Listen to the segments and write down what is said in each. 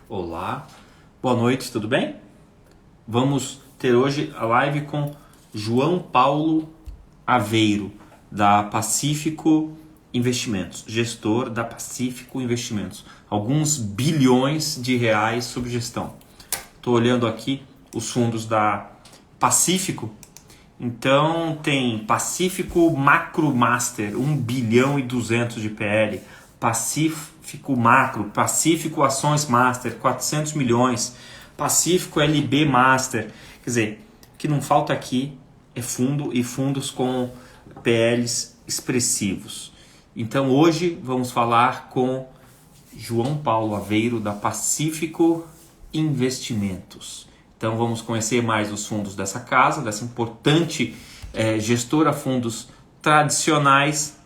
Olá, boa noite, tudo bem? Vamos ter hoje a live com João Paulo Aveiro, da Pacífico Investimentos, gestor da Pacífico Investimentos. Alguns bilhões de reais sob gestão. Estou olhando aqui os fundos da Pacífico. Então tem Pacífico Macro Master, 1 bilhão e 200 de PL. Pacífico Macro, Pacífico Ações Master, 400 milhões. Pacífico LB Master. Quer dizer, o que não falta aqui é fundo e fundos com PLs expressivos. Então hoje vamos falar com João Paulo Aveiro da Pacífico Investimentos. Então vamos conhecer mais os fundos dessa casa, dessa importante gestora fundos tradicionais,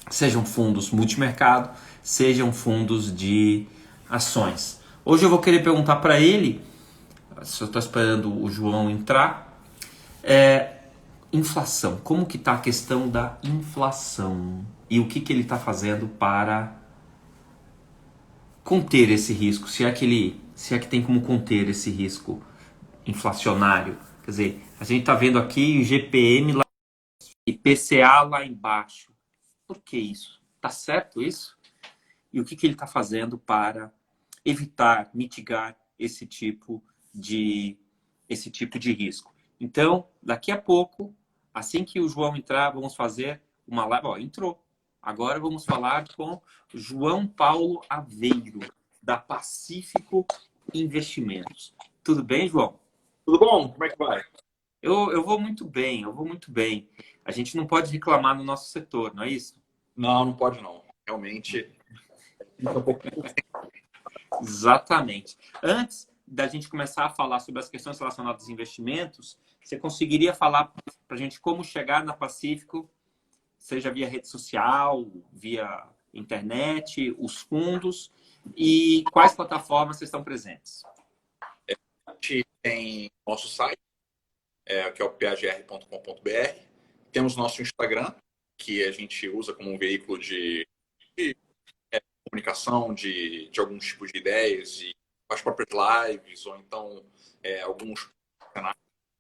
sejam fundos multimercado, sejam fundos de ações. Hoje eu vou querer perguntar para ele, se eu estou esperando o João entrar, inflação. Como que está a questão da inflação? E o que ele está fazendo para conter esse risco? Se é que tem como conter esse risco inflacionário. Quer dizer, a gente está vendo aqui o GPM lá, IPCA lá embaixo. Por que isso? Está certo isso? E o que ele está fazendo para evitar, mitigar esse tipo de risco? Então, daqui a pouco, assim que o João entrar, vamos fazer uma live. Ó, entrou. Agora vamos falar com João Paulo Aveiro, da Pacífico Investimentos. Tudo bem, João? Tudo bom? Como é que vai? Eu vou muito bem, eu vou muito bem. A gente não pode reclamar no nosso setor, não é isso? Não, não pode não. Realmente, fica um pouco. Exatamente. Antes da gente começar a falar sobre as questões relacionadas aos investimentos, você conseguiria falar para a gente como chegar na Pacífico, seja via rede social, via internet, os fundos e quais plataformas vocês estão presentes? A gente tem nosso site, que é o pagr.com.br. Temos nosso Instagram, que a gente usa como um veículo de comunicação de alguns tipos de ideias e as próprias lives, ou então alguns canais,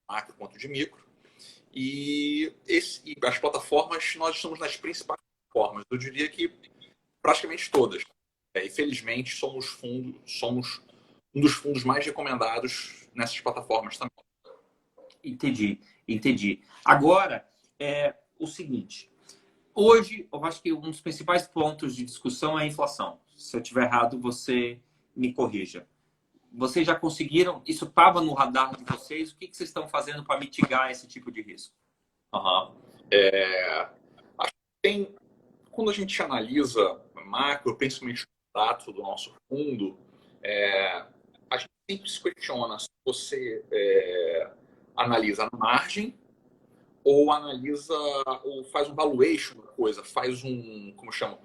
macro quanto de micro. E as plataformas, nós estamos nas principais plataformas. Eu diria que praticamente todas. E felizmente somos um dos fundos mais recomendados nessas plataformas também. Entendi. Agora, o seguinte. Hoje, eu acho que um dos principais pontos de discussão é a inflação. Se eu estiver errado, você me corrija. Vocês já conseguiram? Isso estava no radar de vocês? O que vocês estão fazendo para mitigar esse tipo de risco? Uhum. Acho que quando a gente analisa macro, principalmente o dados do nosso fundo, a gente sempre se questiona se você analisa a margem ou analisa ou faz um valuation da coisa, faz como chama?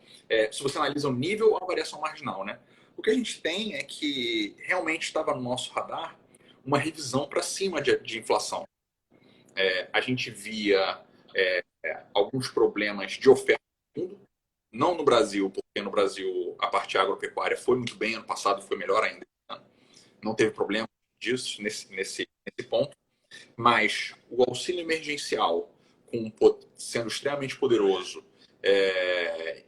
Se você analisa o nível ou a variação marginal, né? O que a gente tem é que realmente estava no nosso radar uma revisão para cima de inflação. A gente via alguns problemas de oferta no mundo, não no Brasil, porque no Brasil a parte agropecuária foi muito bem, ano passado foi melhor ainda, né? Não teve problema disso nesse ponto, mas o auxílio emergencial sendo extremamente poderoso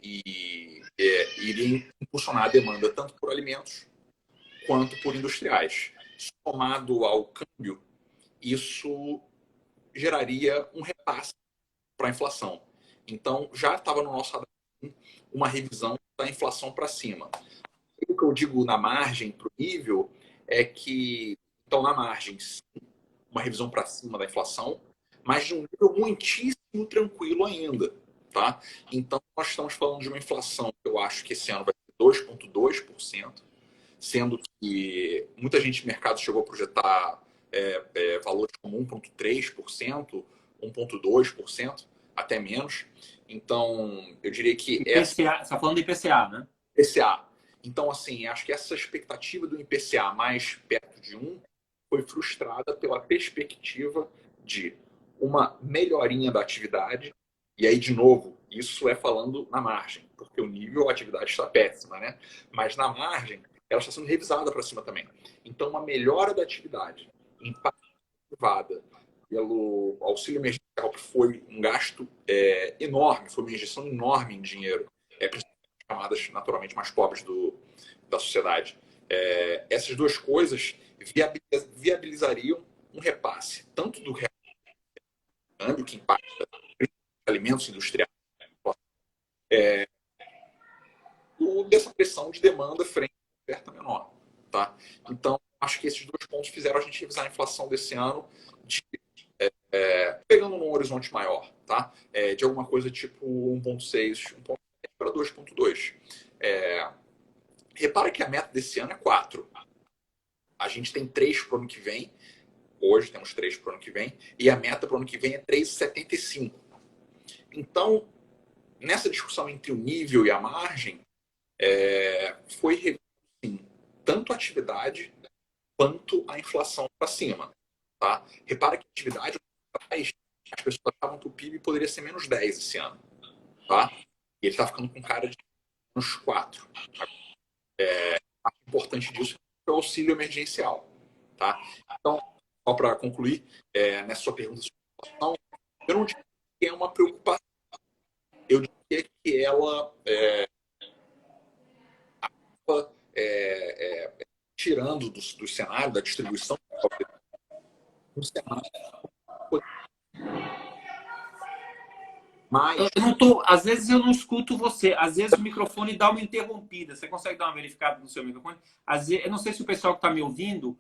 iria impulsionar a demanda tanto por alimentos quanto por industriais. Somado ao câmbio, isso geraria um repasse para a inflação. Então, já estava no nosso radar uma revisão da inflação para cima. O que eu digo na margem para o nível é que, então, na margem, uma revisão para cima da inflação, mas de um nível muitíssimo tranquilo ainda. Tá? Então, nós estamos falando de uma inflação que eu acho que esse ano vai ser 2,2%, sendo que muita gente no mercado chegou a projetar valores como 1,3%, 1,2%, até menos. Então, eu diria que IPCA, você está falando de IPCA, né? IPCA. Então, assim, acho que essa expectativa do IPCA mais perto de 1 foi frustrada pela perspectiva de uma melhorinha da atividade. E aí, de novo, isso é falando na margem, porque o nível, a atividade está péssima, né? Mas na margem, ela está sendo revisada para cima também. Então, uma melhora da atividade em parte privada pelo auxílio emergencial, que foi um gasto enorme, foi uma injeção enorme em dinheiro, principalmente camadas naturalmente mais pobres da sociedade. Essas duas coisas viabilizariam um repasse, tanto do câmbio, que impacta alimentos industriais, dessa pressão de demanda frente à oferta menor. Tá? Então, acho que esses dois pontos fizeram a gente revisar a inflação desse ano pegando num horizonte maior, tá? De alguma coisa tipo 1,6, 1,7 para 2,2. Repara que a meta desse ano é 4. A gente tem 3 para o ano que vem. Hoje temos 3 para o ano que vem. E a meta para o ano que vem é 3,75. Então, nessa discussão entre o nível e a margem, foi revisto sim, tanto a atividade quanto a inflação para cima. Tá? Repara que a atividade, as pessoas achavam que o PIB poderia ser menos 10 esse ano. Tá? E ele está ficando com cara de menos 4. O importante disso é o auxílio emergencial. Tá? Então, só para concluir, nessa sua pergunta sobre a inflação, eu não diria que é uma preocupação. Eu diria que ela tirando do cenário, da distribuição do cenário. Mas Eu não tô, às vezes eu não escuto você, às vezes o microfone dá uma interrompida. Você consegue dar uma verificada no seu microfone? Às vezes, eu não sei se o pessoal que está me ouvindo,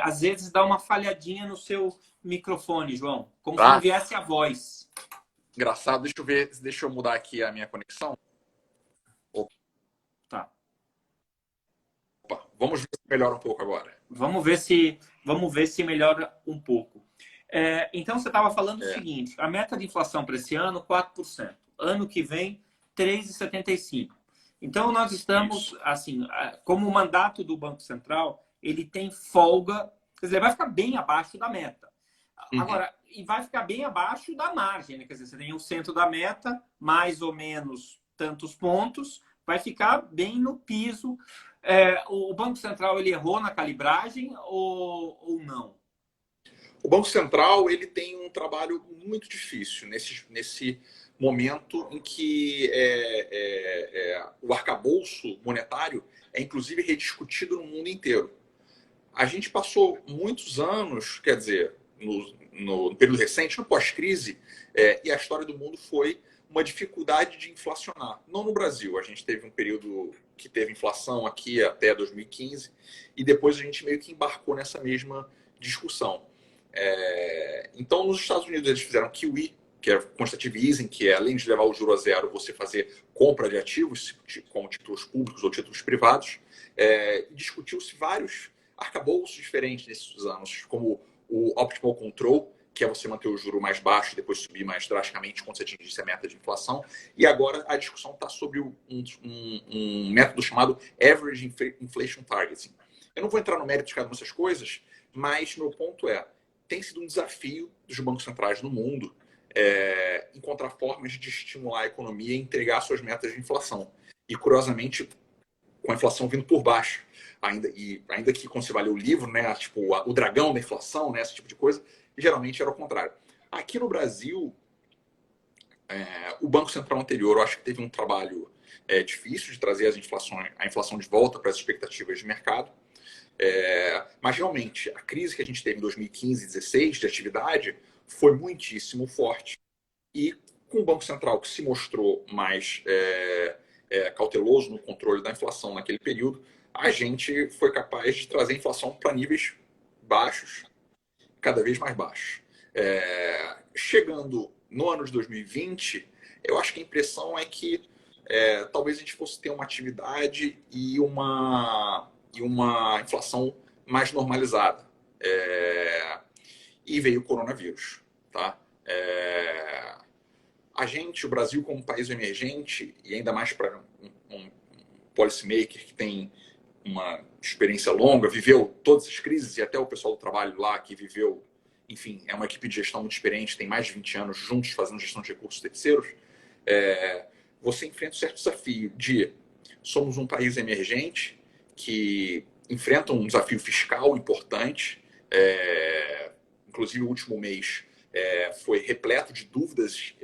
às vezes dá uma falhadinha no seu microfone, João, como se não viesse a voz. Engraçado, deixa eu mudar aqui a minha conexão. Tá. Opa, vamos ver se melhora um pouco agora. Vamos ver se melhora um pouco. Então, você estava falando o seguinte, a meta de inflação para esse ano, 4%. Ano que vem, 3,75%. Então, nós estamos, assim, como o mandato do Banco Central, ele tem folga, quer dizer, vai ficar bem abaixo da meta. Agora, e vai ficar bem abaixo da margem, né? Quer dizer, você tem o centro da meta, mais ou menos tantos pontos, vai ficar bem no piso. O Banco Central, ele errou na calibragem ou não? O Banco Central ele tem um trabalho muito difícil nesse momento em que o arcabouço monetário é inclusive rediscutido no mundo inteiro. A gente passou muitos anos, quer dizer, no período recente, no pós-crise, e a história do mundo foi uma dificuldade de inflacionar. Não no Brasil, a gente teve um período que teve inflação aqui até 2015 e depois a gente meio que embarcou nessa mesma discussão. Então, nos Estados Unidos, eles fizeram QE, que é quantitative easing, que é, além de levar o juro a zero, você fazer compra de ativos, como títulos públicos ou títulos privados. Discutiu-se vários arcabouços diferentes nesses anos, como o optimal control, que é você manter o juro mais baixo e depois subir mais drasticamente quando você atingisse a meta de inflação. E agora a discussão está sobre um método chamado Average Inflation Targeting. Eu não vou entrar no mérito de cada uma dessas coisas, mas meu ponto tem sido um desafio dos bancos centrais no mundo encontrar formas de estimular a economia e entregar suas metas de inflação. E, curiosamente, com a inflação vindo por baixo. Ainda que quando você vai ler o livro, né, tipo, o dragão da inflação, né, esse tipo de coisa, geralmente era o contrário. Aqui no Brasil, o Banco Central anterior, eu acho que teve um trabalho difícil de trazer a inflação de volta para as expectativas de mercado. Mas realmente a crise que a gente teve em 2015 e 2016 de atividade foi muitíssimo forte. E com o Banco Central que se mostrou mais cauteloso no controle da inflação naquele período, a gente foi capaz de trazer a inflação para níveis baixos, cada vez mais baixos. Chegando no ano de 2020, eu acho que a impressão é que talvez a gente fosse ter uma atividade e uma inflação mais normalizada. E veio o coronavírus. Tá? O Brasil, como país emergente, e ainda mais para um policymaker que tem uma experiência longa, viveu todas as crises, e até o pessoal do trabalho lá que viveu, enfim, é uma equipe de gestão muito experiente, tem mais de 20 anos juntos fazendo gestão de recursos terceiros, você enfrenta um certo desafio de somos um país emergente que enfrentam um desafio fiscal importante. Inclusive, o último mês foi repleto de dúvidas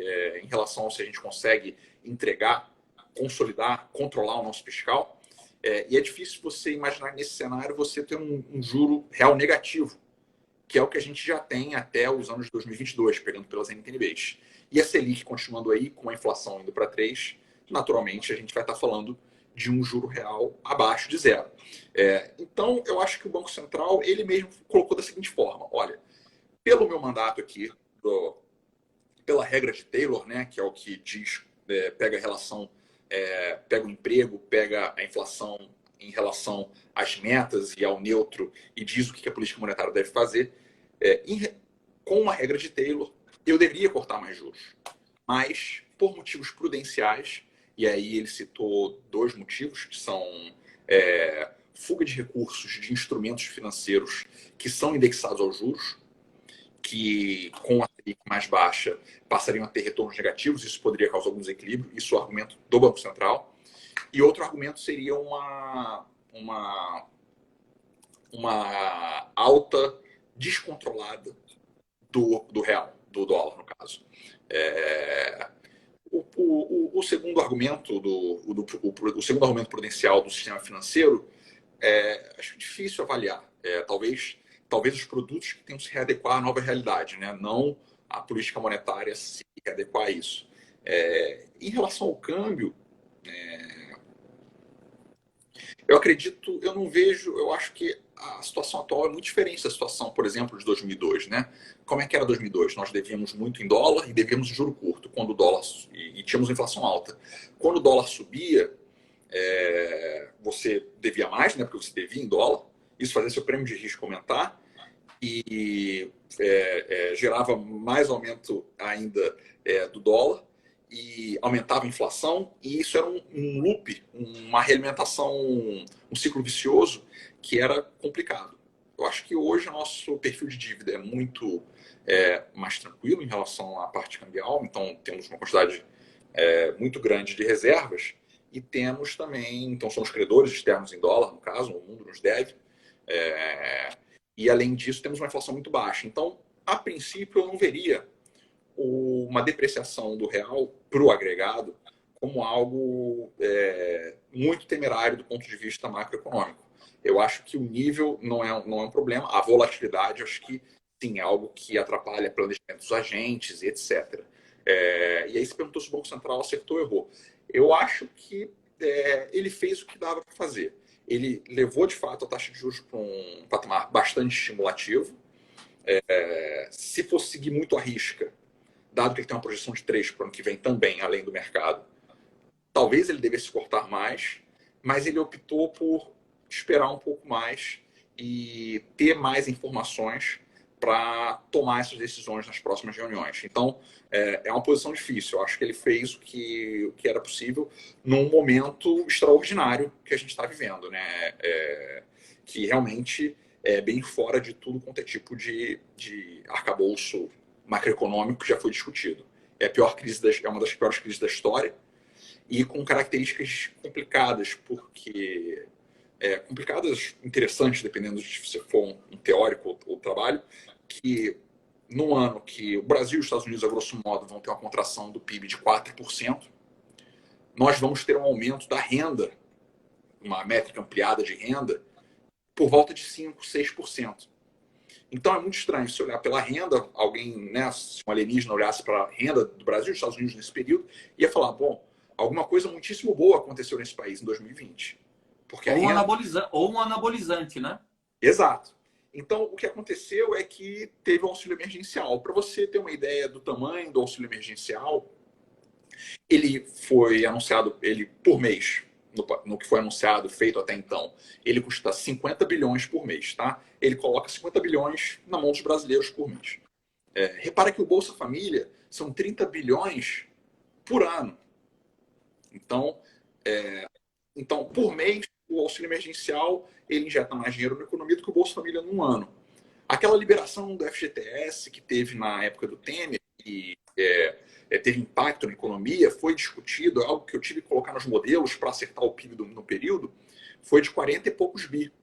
em relação a se a gente consegue entregar, consolidar, controlar o nosso fiscal. E é difícil você imaginar nesse cenário você ter um juro real negativo, que é o que a gente já tem até os anos de 2022, pegando pelas NTNBs. E a Selic continuando aí, com a inflação indo para 3, naturalmente a gente vai estar falando de um juro real abaixo de zero. Então, eu acho que o Banco Central, ele mesmo colocou da seguinte forma: olha, pelo meu mandato aqui, pela regra de Taylor, né, que é o que diz, pega a relação, pega o emprego, pega a inflação em relação às metas e ao neutro e diz o que a política monetária deve fazer, com a regra de Taylor, eu deveria cortar mais juros. Mas, por motivos prudenciais, e aí ele citou 2 motivos, que são fuga de recursos de instrumentos financeiros que são indexados aos juros, que com a Selic mais baixa passariam a ter retornos negativos, isso poderia causar algum desequilíbrio, isso é o argumento do Banco Central. E outro argumento seria uma alta descontrolada do real, do dólar, no caso. O segundo argumento o segundo argumento prudencial do sistema financeiro, acho difícil avaliar. Talvez os produtos que tenham que se readequar à nova realidade, né? Não a política monetária se readequar a isso. Em relação ao câmbio, eu acho que a situação atual é muito diferente da situação, por exemplo, de 2002, né? Como é que era 2002? Nós devíamos muito em dólar e devíamos em juro curto, quando o dólar, e tínhamos inflação alta. Quando o dólar subia, você devia mais, né? Porque você devia em dólar, isso fazia seu prêmio de risco aumentar e gerava mais aumento ainda do dólar e aumentava a inflação, e isso era um loop, uma realimentação, um ciclo vicioso que era complicado. Eu acho que hoje o nosso perfil de dívida é muito mais tranquilo em relação à parte cambial, então temos uma quantidade muito grande de reservas e temos também, então somos credores externos em dólar, no caso, o mundo nos deve, e além disso temos uma inflação muito baixa. Então, a princípio, eu não veria uma depreciação do real para o agregado como algo muito temerário do ponto de vista macroeconômico. Eu acho que o nível não é um problema. A volatilidade, acho que sim, é algo que atrapalha o planejamento dos agentes e etc. E aí se perguntou se o Banco Central acertou ou errou. Eu acho que ele fez o que dava para fazer. Ele levou, de fato, a taxa de juros para um patamar bastante estimulativo. Se fosse seguir muito à risca, dado que ele tem uma projeção de 3 para o ano que vem também, além do mercado, talvez ele devesse cortar mais, mas ele optou por esperar um pouco mais e ter mais informações para tomar essas decisões nas próximas reuniões. Então, é uma posição difícil. Eu acho que ele fez o que era possível num momento extraordinário que a gente está vivendo, né? Que realmente é bem fora de tudo quanto é tipo de arcabouço macroeconômico que já foi discutido. É uma das piores crises da história e com características complicadas, porque complicadas, interessantes, dependendo de se for um teórico ou trabalho, que num ano que o Brasil e os Estados Unidos, a grosso modo, vão ter uma contração do PIB de 4%, nós vamos ter um aumento da renda, uma métrica ampliada de renda, por volta de 5%, 6%. Então é muito estranho se olhar pela renda, alguém, né, se um alienígena olhasse para a renda do Brasil e dos Estados Unidos nesse período, ia falar, bom, alguma coisa muitíssimo boa aconteceu nesse país em 2020. Porque ou um anabolizante, né? Exato. Então, o que aconteceu é que teve o auxílio emergencial. Para você ter uma ideia do tamanho do auxílio emergencial, ele foi anunciado, por mês, no que foi anunciado, feito até então, ele custa 50 bilhões por mês, tá? Ele coloca 50 bilhões na mão dos brasileiros por mês. Repara que o Bolsa Família são 30 bilhões por ano. Então, por mês, o auxílio emergencial, ele injeta mais dinheiro na economia do que o Bolsa Família num ano. Aquela liberação do FGTS que teve na época do Temer, e teve impacto na economia, foi discutido, é algo que eu tive que colocar nos modelos para acertar o PIB no período, foi de 40 e poucos bi.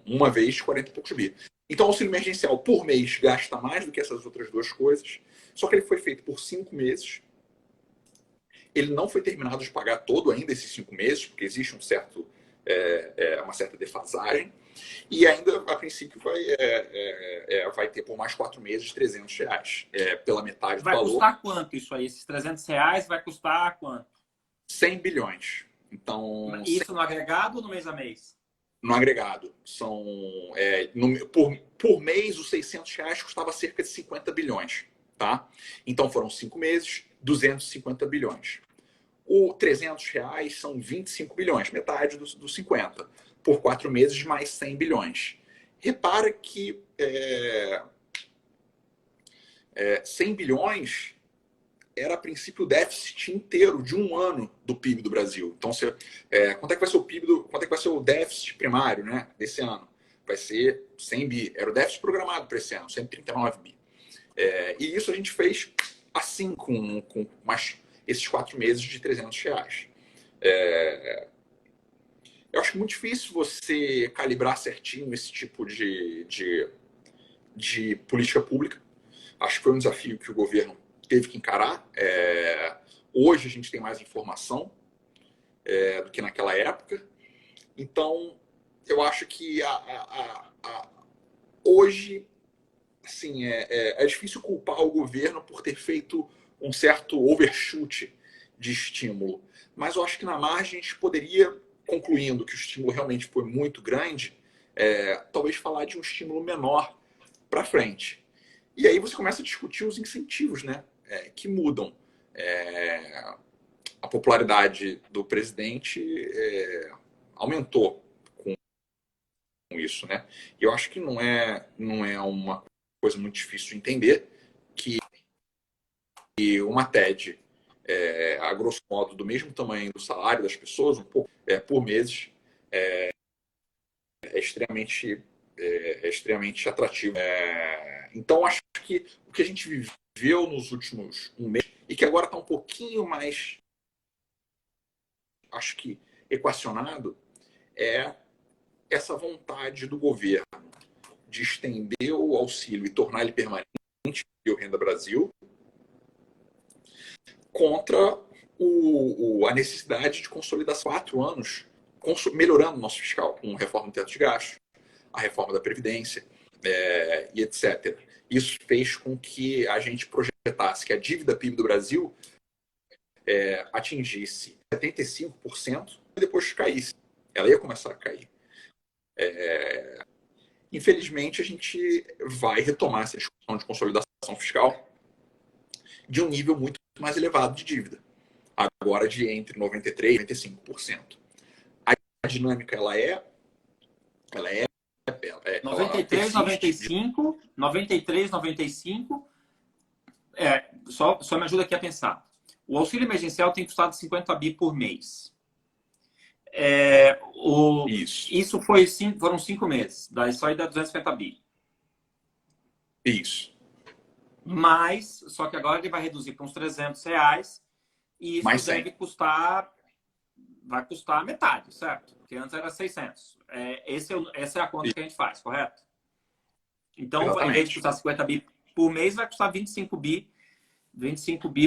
Uma vez de 40 e poucos bi. Então, o auxílio emergencial por mês gasta mais do que essas outras duas coisas, só que ele foi feito por 5 meses. Ele não foi terminado de pagar todo ainda esses 5 meses, porque existe uma certa defasagem. E ainda, a princípio, vai ter por mais 4 meses R$ 300, pela metade do valor. Vai custar quanto isso aí? Esses R$ 300 vai custar quanto? 100 bilhões. Então, isso no agregado ou no mês a mês? No agregado. Por mês, os R$ 600 custava cerca de 50 bilhões. Tá? Então, foram 5 meses, 250 bilhões. O R$ 300 são 25 bilhões, metade dos 50. Por 4 meses, mais 100 bilhões. Repara que 100 bilhões era, a princípio, o déficit inteiro de um ano do PIB do Brasil. Então, quanto é que vai ser o PIB quanto é que vai ser o déficit primário, né, desse ano? Vai ser 100 bi. Era o déficit programado para esse ano, 139 bi. E isso a gente fez assim, com esses 4 meses de R$ 300. Eu acho muito difícil você calibrar certinho esse tipo de política pública. Acho que foi um desafio que o governo teve que encarar. Hoje a gente tem mais informação do que naquela época. Então, eu acho que hoje, assim, é difícil culpar o governo por ter feito um certo overshoot de estímulo. Mas eu acho que na margem a gente poderia, concluindo que o estímulo realmente foi muito grande, talvez falar de um estímulo menor para frente. E aí você começa a discutir os incentivos, né, que mudam. A popularidade do presidente aumentou com isso, né? E eu acho que não é uma coisa muito difícil de entender que uma TED, a grosso modo, do mesmo tamanho do salário das pessoas, um pouco por meses, é extremamente atrativo. Então, acho que o que a gente viveu nos últimos mês, e que agora está um pouquinho mais, acho que, equacionado, é essa vontade do governo de estender o auxílio e tornar ele permanente, o Renda Brasil, contra a necessidade de consolidação 4 anos, melhorando o nosso fiscal, com a reforma do teto de gastos, a reforma da Previdência, e etc. Isso fez com que a gente projetasse que a dívida PIB do Brasil atingisse 75% e depois caísse. Ela ia começar a cair. Infelizmente, a gente vai retomar essa discussão de consolidação fiscal de um nível muito mais elevado de dívida. Agora de entre 93% e 95%. A dinâmica, ela é 93, 95, 93, 95. Só me ajuda aqui a pensar. O auxílio emergencial tem custado 50 bi por mês. Isso foram 5 meses. Daí só dá 250 bi. Isso. Mas, só que agora ele vai reduzir para uns R$ 300 e isso vai custar metade, certo? Porque antes era 600. Essa é a conta que a gente faz, correto? Então, exatamente, em vez de custar 50 bi por mês, vai custar 25 bi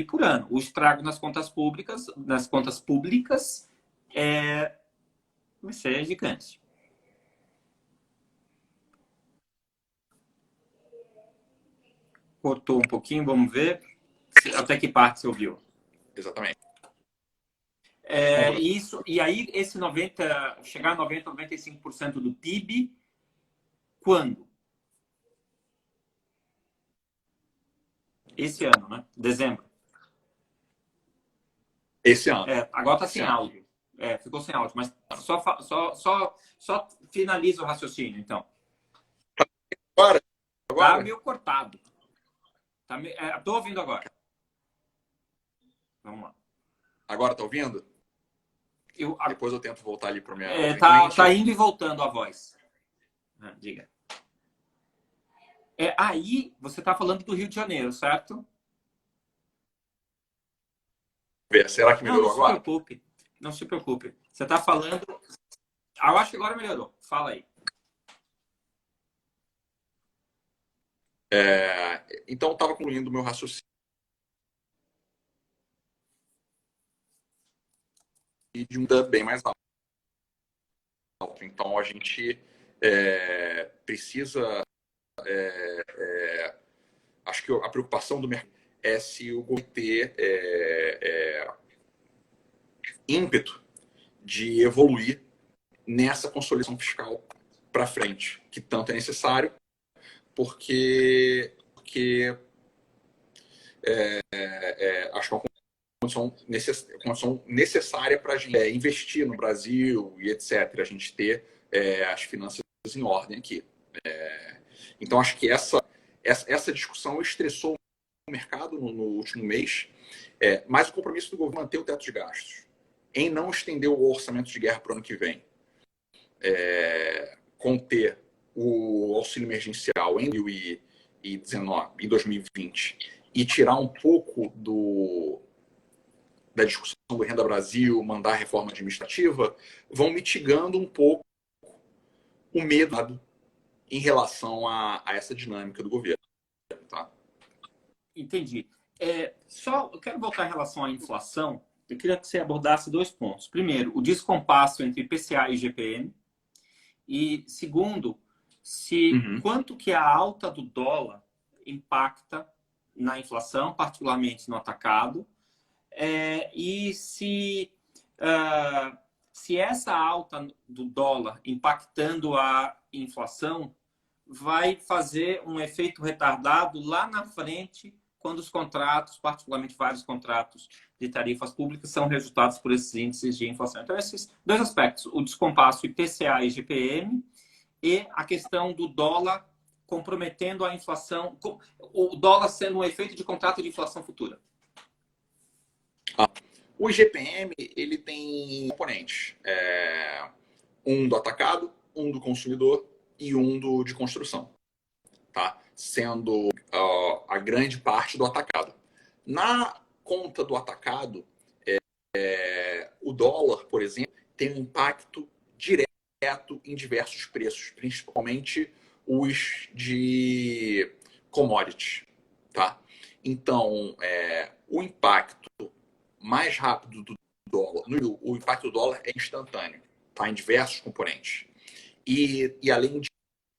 por ano. O estrago nas contas públicas vai ser gigante. Cortou um pouquinho, vamos ver até que parte você ouviu. Exatamente. Isso, e aí chegar a 90, 95% do PIB, quando? Esse ano, né? Dezembro. Esse ano. Agora está sem áudio. Ficou sem áudio, mas só finaliza o raciocínio, então. Agora? Tá meio cortado. Tô ouvindo agora. Vamos lá. Agora tá ouvindo? Depois eu tento voltar ali para minha. Tá indo e voltando a voz. Diga. Aí você tá falando do Rio de Janeiro, certo? Será que melhorou agora? Não se preocupe. Você tá falando. Eu acho que agora melhorou. Fala aí. Então, estava concluindo o meu raciocínio de um bem mais alto. Então, a gente precisa... acho que a preocupação do mercado é se o governo ter ímpeto de evoluir nessa consolidação fiscal para frente, que tanto é necessário, porque acho que é uma condição necessária para a gente investir no Brasil e etc. A gente ter as finanças em ordem aqui. Então, acho que essa discussão estressou o mercado no último mês, mas o compromisso do governo é manter o teto de gastos, em não estender o orçamento de guerra para o ano que vem, conter o auxílio emergencial em 2019 e 2020 e tirar um pouco da discussão do Renda Brasil, mandar reforma administrativa, vão mitigando um pouco o medo em relação a essa dinâmica do governo. Tá? Entendi. Eu quero voltar em relação à inflação. Eu queria que você abordasse dois pontos. Primeiro, o descompasso entre IPCA e IGPM. E segundo, quanto que a alta do dólar impacta na inflação, particularmente no atacado, e se essa alta do dólar impactando a inflação vai fazer um efeito retardado lá na frente, quando os contratos, particularmente vários contratos de tarifas públicas, são resultados por esses índices de inflação. Então, esses dois aspectos, o descompasso IPCA e IGPM e a questão do dólar comprometendo a inflação, o dólar sendo um efeito de contrato de inflação futura. O IGPM ele tem componentes. Um do atacado, um do consumidor e um de construção. Tá? Sendo a grande parte do atacado. Na conta do atacado, o dólar, por exemplo, tem um impacto direto em diversos preços, principalmente os de commodities. Tá? Então, o impacto mais rápido do dólar, o impacto do dólar é instantâneo, tá? Em diversos componentes. E além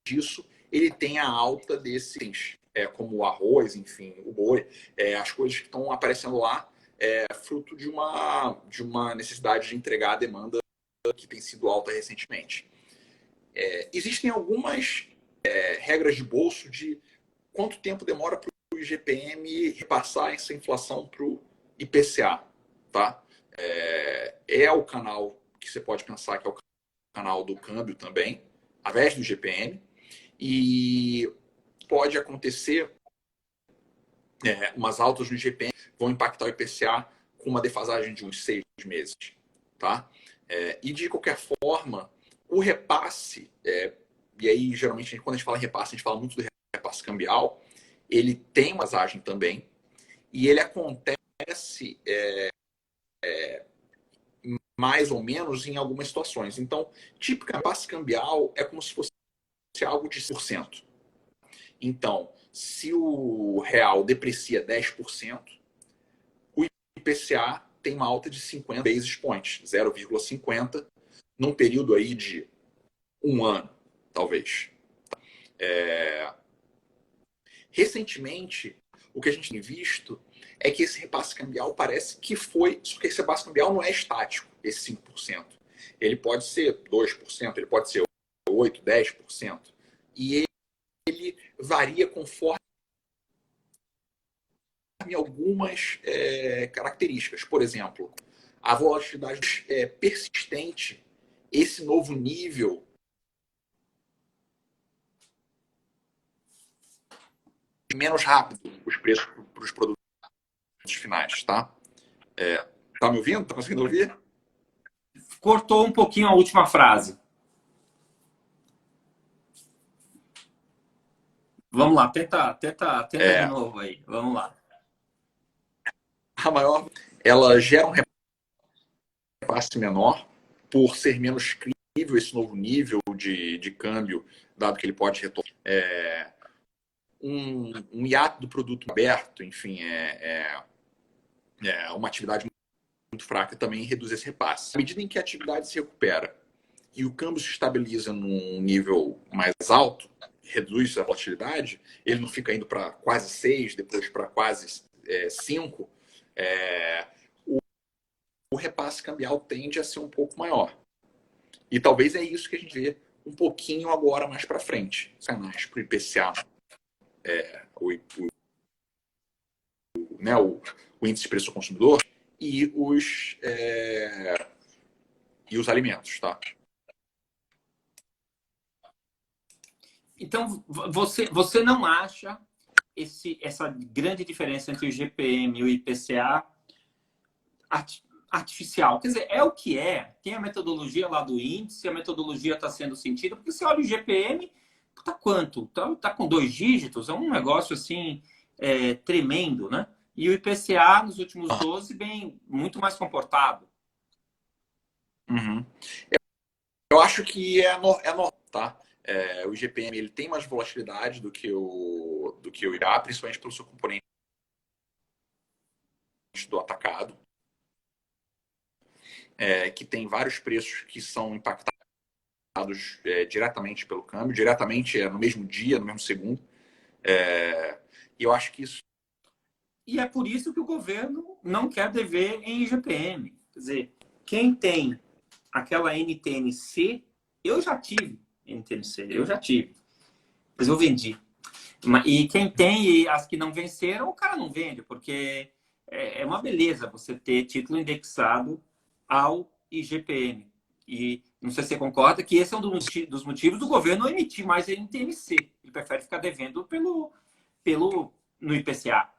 disso, ele tem a alta desses, como o arroz, enfim, o boi, as coisas que estão aparecendo lá, fruto de uma necessidade de entregar a demanda que tem sido alta recentemente. Existem algumas regras de bolso de quanto tempo demora para o IGPM repassar essa inflação para o IPCA. Tá? É o canal que você pode pensar que é o canal do câmbio também, através do IGPM, e pode acontecer umas altas no IGPM vão impactar o IPCA com uma defasagem de uns 6 meses. Tá? E de qualquer forma, o repasse, e aí geralmente quando a gente fala em repasse, a gente fala muito do repasse cambial, ele tem uma defasagem também, e ele acontece mais ou menos em algumas situações. Então, típica repasse cambial é como se fosse algo de 100%. Então, se o real deprecia 10%, o IPCA tem uma alta de 50 basis points, 0,50, num período aí de um ano, talvez. Recentemente, o que a gente tem visto é que esse repasse cambial parece que foi... Só que esse repasse cambial não é estático, esse 5%. Ele pode ser 2%, ele pode ser 8%, 10%. E ele varia conforme algumas características. Por exemplo, a volatilidade persistente, esse novo nível menos rápido os preços para os produtos finais, tá? Tá me ouvindo? Tá conseguindo ouvir? Cortou um pouquinho a última frase. Vamos lá, tenta de novo aí. Vamos lá. A maior, ela gera um repasse menor por ser menos crítica esse novo nível de câmbio, dado que ele pode retornar. Um hiato do produto aberto, enfim, uma atividade muito fraca também reduz esse repasse. À medida em que a atividade se recupera e o câmbio se estabiliza num nível mais alto, reduz a volatilidade, ele não fica indo para quase 6, depois para quase 5, o repasse cambial tende a ser um pouco maior. E talvez é isso que a gente vê um pouquinho agora mais para frente. Canais para o IPCA, o índice de preço ao consumidor e os alimentos, tá? Então, você não acha essa grande diferença entre o GPM e o IPCA artificial? Quer dizer, é o que é. Tem a metodologia lá do índice, a metodologia está sendo sentida, porque você olha o GPM, tá quanto? Tá com 2 dígitos, é um negócio assim tremendo, né? E o IPCA nos últimos 12 bem muito mais comportado. Uhum. Eu acho que é normal, tá? O GPM ele tem mais volatilidade do que o IPCA, principalmente pelo seu componente do atacado, que tem vários preços que são impactados diretamente pelo câmbio, diretamente no mesmo dia, no mesmo segundo. E eu acho que isso... E é por isso que o governo não quer dever em IGPM. Quer dizer, quem tem aquela NTNC, eu já tive NTNC, eu já tive. Mas eu vendi. E quem tem e as que não venceram, o cara não vende, porque é uma beleza você ter título indexado ao IGPM. E não sei se você concorda que esse é um dos motivos do governo não emitir mais NTNC. Ele prefere ficar devendo no IPCA.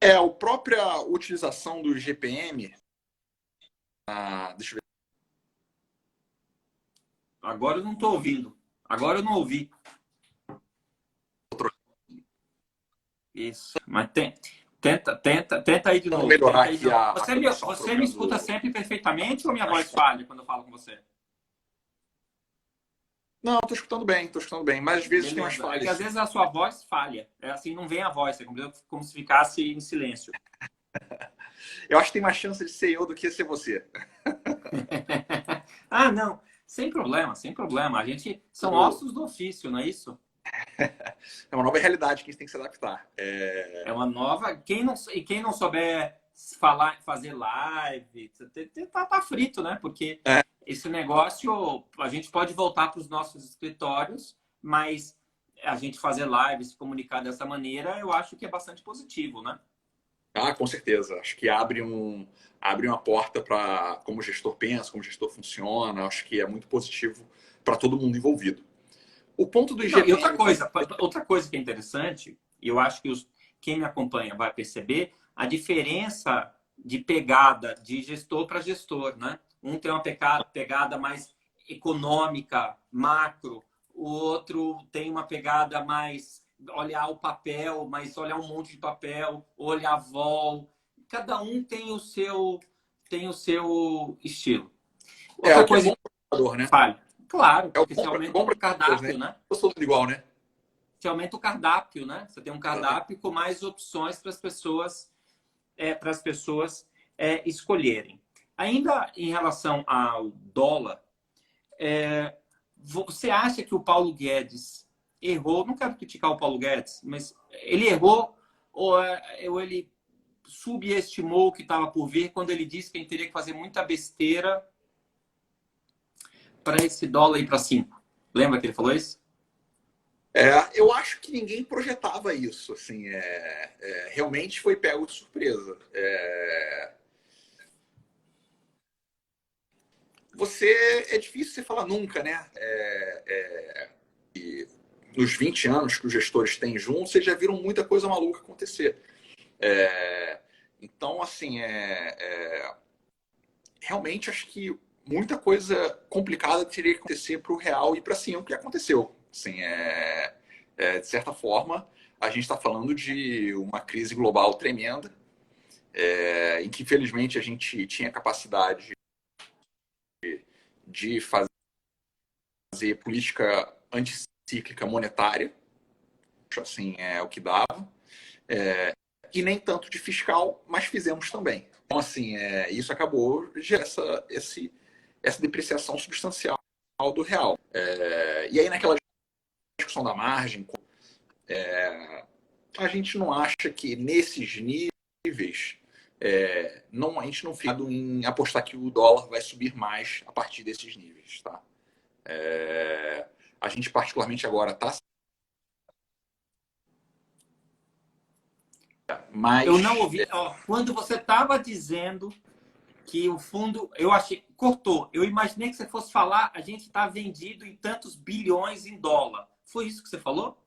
A própria utilização do IGPM... deixa eu ver. Agora eu não estou ouvindo. Agora eu não ouvi. Isso. Mas tenta aí de novo. Melhorar aí aqui a você me escuta sempre perfeitamente ou minha voz falha quando eu falo com você? Não, estou escutando bem. Mas às vezes tem umas falhas. Porque às vezes a sua voz falha. É assim, não vem a voz. É como se ficasse em silêncio. Eu acho que tem mais chance de ser eu do que ser você. Não. Sem problema, sem problema. A gente são ossos do ofício, não é isso? É uma nova realidade que a gente tem que se adaptar. É uma nova... Quem não souber fazer live, tá frito, né? Porque esse negócio, a gente pode voltar para os nossos escritórios, mas a gente fazer live, se comunicar dessa maneira, eu acho que é bastante positivo, né? Com certeza. Acho que abre uma porta para como o gestor pensa, como o gestor funciona. Acho que é muito positivo para todo mundo envolvido. O ponto do IGPM... E outra coisa que é interessante, e eu acho que quem me acompanha vai perceber, a diferença de pegada de gestor para gestor, né? Um tem uma pegada mais econômica, macro, o outro tem uma pegada mais olhar o papel, mas olhar um monte de papel, olhar vol. Cada um tem o seu estilo. Outra coisa, né? fale. Claro, porque você aumenta o cardápio, né? Eu sou tudo igual, né? Você aumenta o cardápio, né? Você tem um cardápio com mais opções para as pessoas escolherem. Ainda em relação ao dólar, você acha que o Paulo Guedes errou? Não quero criticar o Paulo Guedes, mas ele errou ou ele subestimou o que estava por vir quando ele disse que ele teria que fazer muita besteira para esse dólar ir para 5? Lembra que ele falou isso? Eu acho que ninguém projetava isso. Assim, realmente foi pego de surpresa. É difícil você falar nunca, né? E nos 20 anos que os gestores têm juntos, vocês já viram muita coisa maluca acontecer. Então, assim, realmente acho que muita coisa complicada teria que acontecer para o real ir para cima, o que aconteceu. Assim, de certa forma, a gente está falando de uma crise global tremenda, em que, infelizmente, a gente tinha capacidade de fazer política anticíclica monetária, assim, é o que dava, e nem tanto de fiscal, mas fizemos também. Então, assim, isso acabou gerando essa depreciação substancial do real. E aí, naquela discussão da margem, a gente não acha que nesses níveis, a gente não fica em apostar que o dólar vai subir mais a partir desses níveis. Tá? A gente, particularmente agora, está. Mas. Eu não ouvi. Ó, quando você estava dizendo que o fundo, eu achei, cortou. Eu imaginei que você fosse falar, a gente está vendido em tantos bilhões em dólar. Foi isso que você falou?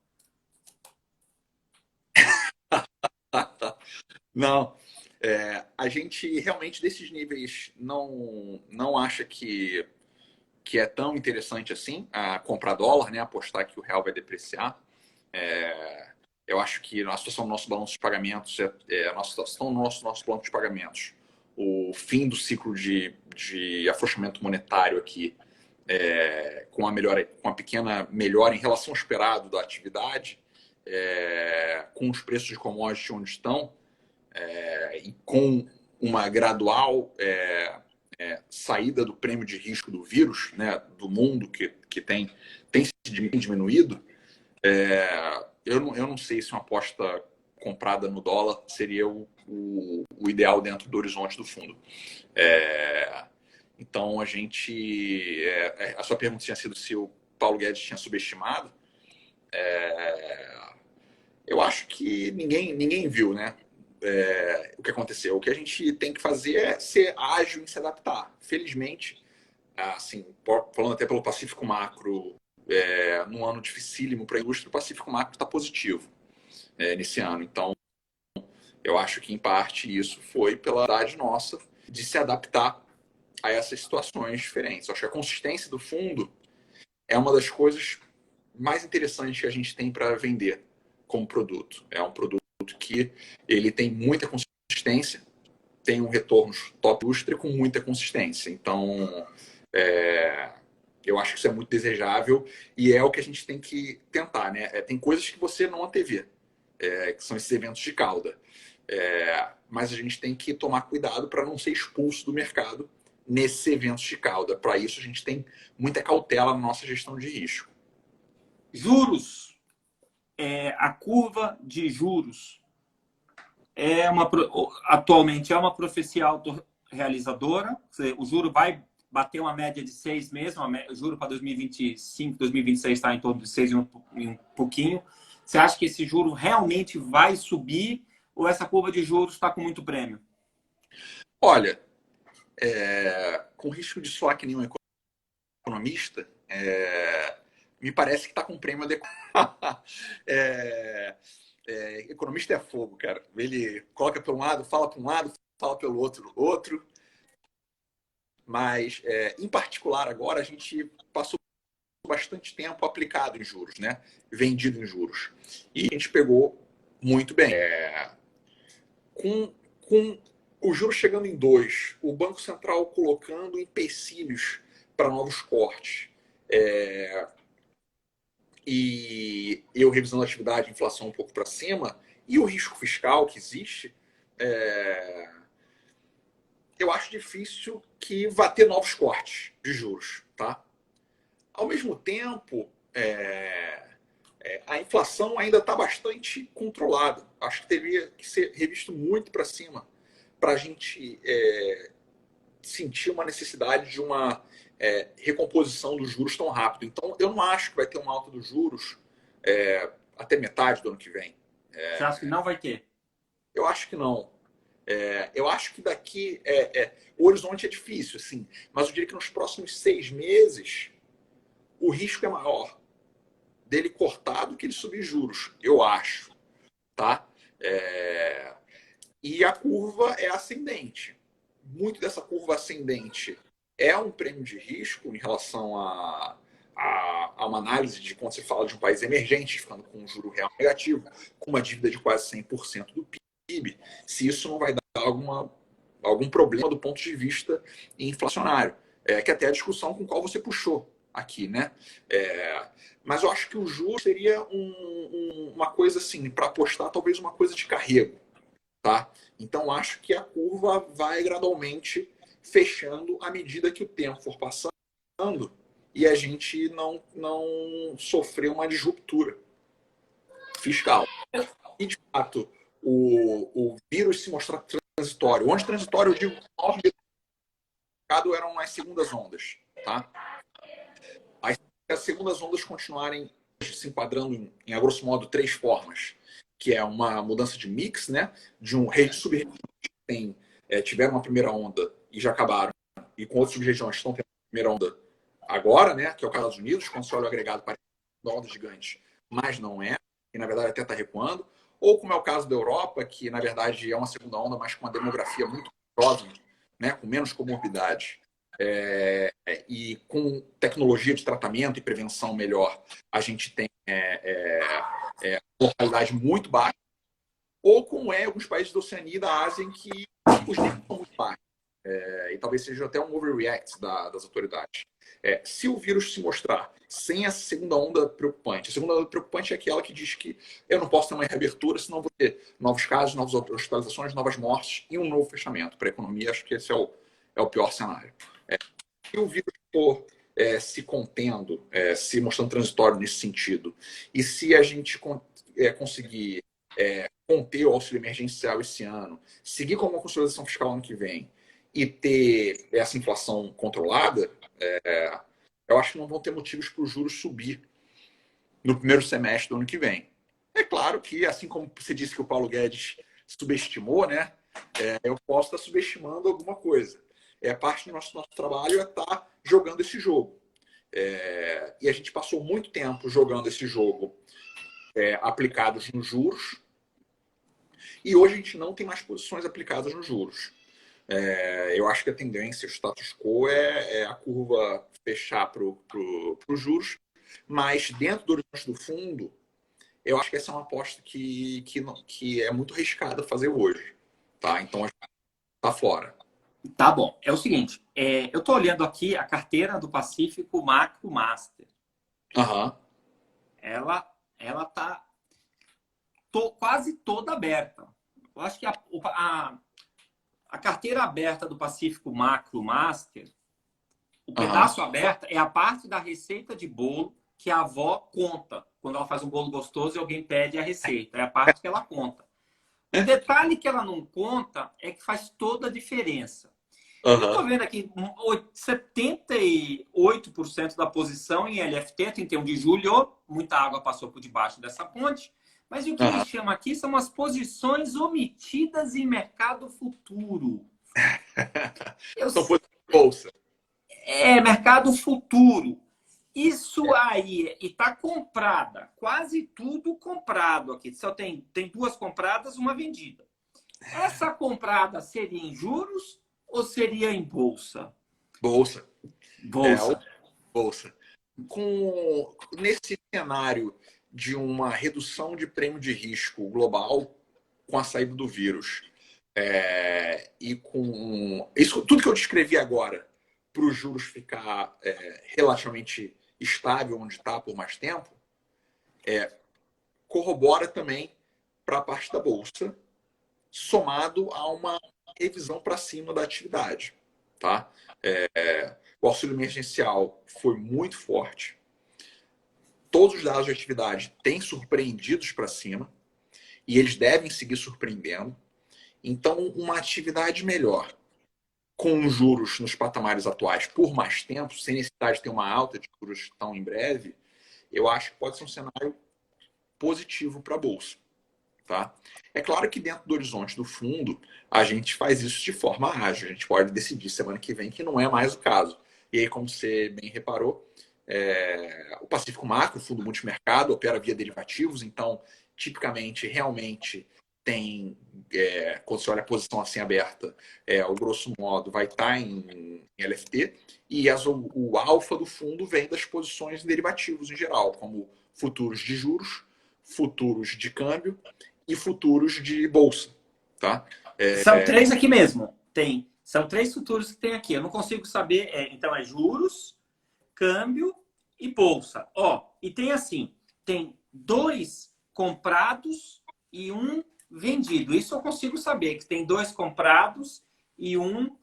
Não. A gente realmente, desses níveis, não acha que é tão interessante assim comprar dólar, né? Apostar que o real vai depreciar. Eu acho que a situação do nosso balanço de pagamentos, a nossa situação no nosso plano de pagamentos, o fim do ciclo de afrouxamento monetário aqui, com a pequena melhora em relação ao esperado da atividade, com os preços de commodities onde estão, e com uma gradual saída do prêmio de risco do vírus, né, do mundo que tem se diminuído, eu não sei se uma aposta comprada no dólar seria o ideal dentro do horizonte do fundo. Então, a sua pergunta tinha sido se o Paulo Guedes tinha subestimado. Eu acho que ninguém viu, né? O que aconteceu. O que a gente tem que fazer é ser ágil em se adaptar. Felizmente, assim, falando até pelo Pacífico Macro, num ano dificílimo para a indústria, o Pacífico Macro está positivo nesse ano. Então, eu acho que, em parte, isso foi pela habilidade nossa de se adaptar a essas situações diferentes. Eu acho que a consistência do fundo é uma das coisas mais interessantes que a gente tem para vender como produto. É um produto que ele tem muita consistência, tem um retorno top indústria com muita consistência. Então, eu acho que isso é muito desejável e é o que a gente tem que tentar, né? Tem coisas que você não antevê, que são esses eventos de cauda. Mas a gente tem que tomar cuidado para não ser expulso do mercado nesses eventos de cauda. Para isso, a gente tem muita cautela na nossa gestão de risco. Juros. A curva de juros atualmente é uma profecia autorrealizadora. O juro vai bater uma média de 6 meses, o juro para 2025, 2026 está em torno de 6 e um pouquinho. Você acha que esse juro realmente vai subir ou essa curva de juros está com muito prêmio? Olha, com risco de soar que nem um economista, me parece que está com prêmio adequado. Economista é fogo, cara. Ele coloca para um lado, fala pelo outro. Mas, em particular, agora a gente passou bastante tempo aplicado em juros, né? Vendido em juros. E a gente pegou muito bem. Com o juro chegando em 2, o Banco Central colocando empecilhos para novos cortes, e eu revisando a atividade, a inflação um pouco para cima, e o risco fiscal que existe, eu acho difícil que vá ter novos cortes de juros. Tá? Ao mesmo tempo, a inflação ainda está bastante controlada. Acho que teria que ser revisto muito para cima para a gente sentir uma necessidade de uma recomposição dos juros tão rápido. Então, eu não acho que vai ter uma alta dos juros até metade do ano que vem. Você acha que não vai ter? Eu acho que não. Eu acho que daqui... o horizonte é difícil, assim, mas eu diria que nos próximos 6 meses o risco é maior dele cortar do que ele subir juros, eu acho. Tá? E a curva é ascendente. Muito dessa curva ascendente é um prêmio de risco em relação a uma análise de quando você fala de um país emergente, ficando com um juro real negativo, com uma dívida de quase 100% do PIB, se isso não vai dar algum problema do ponto de vista inflacionário. que até a discussão com qual você puxou aqui, né? Mas eu acho que o juros seria uma coisa assim, para apostar, talvez uma coisa de carrego, tá? Então acho que a curva vai gradualmente fechando à medida que o tempo for passando e a gente não sofrer uma disruptura fiscal. E, de fato, o vírus se mostrar transitório. Onde transitório, eu digo, o maior mercado eram as segundas ondas, tá? As segundas ondas continuarem se enquadrando em, a grosso modo, 3 formas, que é uma mudança de mix, né? De um sub-região que tiveram uma primeira onda e já acabaram, e com outras sub-regiões estão tendo a primeira onda agora, né? Que é o caso dos Estados Unidos, quando você olha o agregado para uma onda gigante, mas não é, e na verdade até está recuando, ou como é o caso da Europa, que na verdade é uma segunda onda, mas com uma demografia muito jovem, né? Com menos comorbidade. E com tecnologia de tratamento e prevenção melhor, a gente tem mortalidade muito baixa, ou como é alguns países da Oceania e da Ásia em que os níveis são muito baixos. E talvez seja até um overreact das autoridades. Se o vírus se mostrar sem essa segunda onda preocupante, a segunda onda preocupante é aquela que diz que eu não posso ter uma reabertura, senão vou ter novos casos, novas hospitalizações, novas mortes e um novo fechamento. Para a economia, acho que esse é o pior cenário. Se o vírus for se contendo, se mostrando transitório nesse sentido, e se a gente conseguir conter o auxílio emergencial esse ano, seguir com uma consolidação fiscal ano que vem e ter essa inflação controlada, eu acho que não vão ter motivos para os juros subir no primeiro semestre do ano que vem. É claro que, assim como você disse que o Paulo Guedes subestimou, né? Eu posso estar subestimando alguma coisa. Parte do nosso trabalho é estar jogando esse jogo. E a gente passou muito tempo jogando esse jogo aplicados nos juros, e hoje a gente não tem mais posições aplicadas nos juros. Eu acho que a tendência, o status quo, é a curva fechar para os juros, mas dentro do horizonte do fundo, eu acho que essa é uma aposta que é muito arriscada fazer hoje. Tá? Então a gente está fora. Tá bom. É o seguinte, eu estou olhando aqui a carteira do Pacífico Macro Master. Uhum. Ela está quase toda aberta. Eu acho que a carteira aberta do Pacífico Macro Master, o pedaço aberto é a parte da receita de bolo que a avó conta. Quando ela faz um bolo gostoso e alguém pede a receita. É a parte que ela conta. O detalhe que ela não conta é que faz toda a diferença. Eu estou vendo aqui 78% da posição em LFT, 31 de julho. Muita água passou por debaixo dessa ponte. Mas o que me chama aqui são as posições omitidas em mercado futuro. São posições de bolsa. Mercado futuro. Isso aí, e está comprada, quase tudo comprado aqui. Só tem 2 compradas, uma vendida. Essa comprada seria em juros ou seria em bolsa? Bolsa. Bolsa. Bolsa. Nesse cenário de uma redução de prêmio de risco global com a saída do vírus, e com isso, tudo que eu descrevi agora, para os juros ficar relativamente estável onde está por mais tempo, corrobora também para a parte da bolsa, somado a uma revisão para cima da atividade. Tá? O auxílio emergencial foi muito forte. Todos os dados de atividade têm surpreendidos para cima e eles devem seguir surpreendendo. Então, uma atividade melhor, com juros nos patamares atuais por mais tempo, sem necessidade de ter uma alta de juros tão em breve, eu acho que pode ser um cenário positivo para a Bolsa. Tá? É claro que dentro do horizonte do fundo, a gente faz isso de forma ágil. A gente pode decidir semana que vem que não é mais o caso. E aí, como você bem reparou, o Pacífico Macro, o fundo multimercado, opera via derivativos. Então, tipicamente, realmente tem, quando você olha a posição assim aberta, o grosso modo vai estar em LFT. E o alfa do fundo vem das posições em derivativos em geral, como futuros de juros, futuros de câmbio e futuros de bolsa. Tá? São 3 aqui mesmo. Tem São 3 futuros que tem aqui. Eu não consigo saber. Então, é juros, câmbio e bolsa. Ó, e tem assim, tem 2 comprados e 1 vendido. Isso eu consigo saber, que tem 2 comprados e 1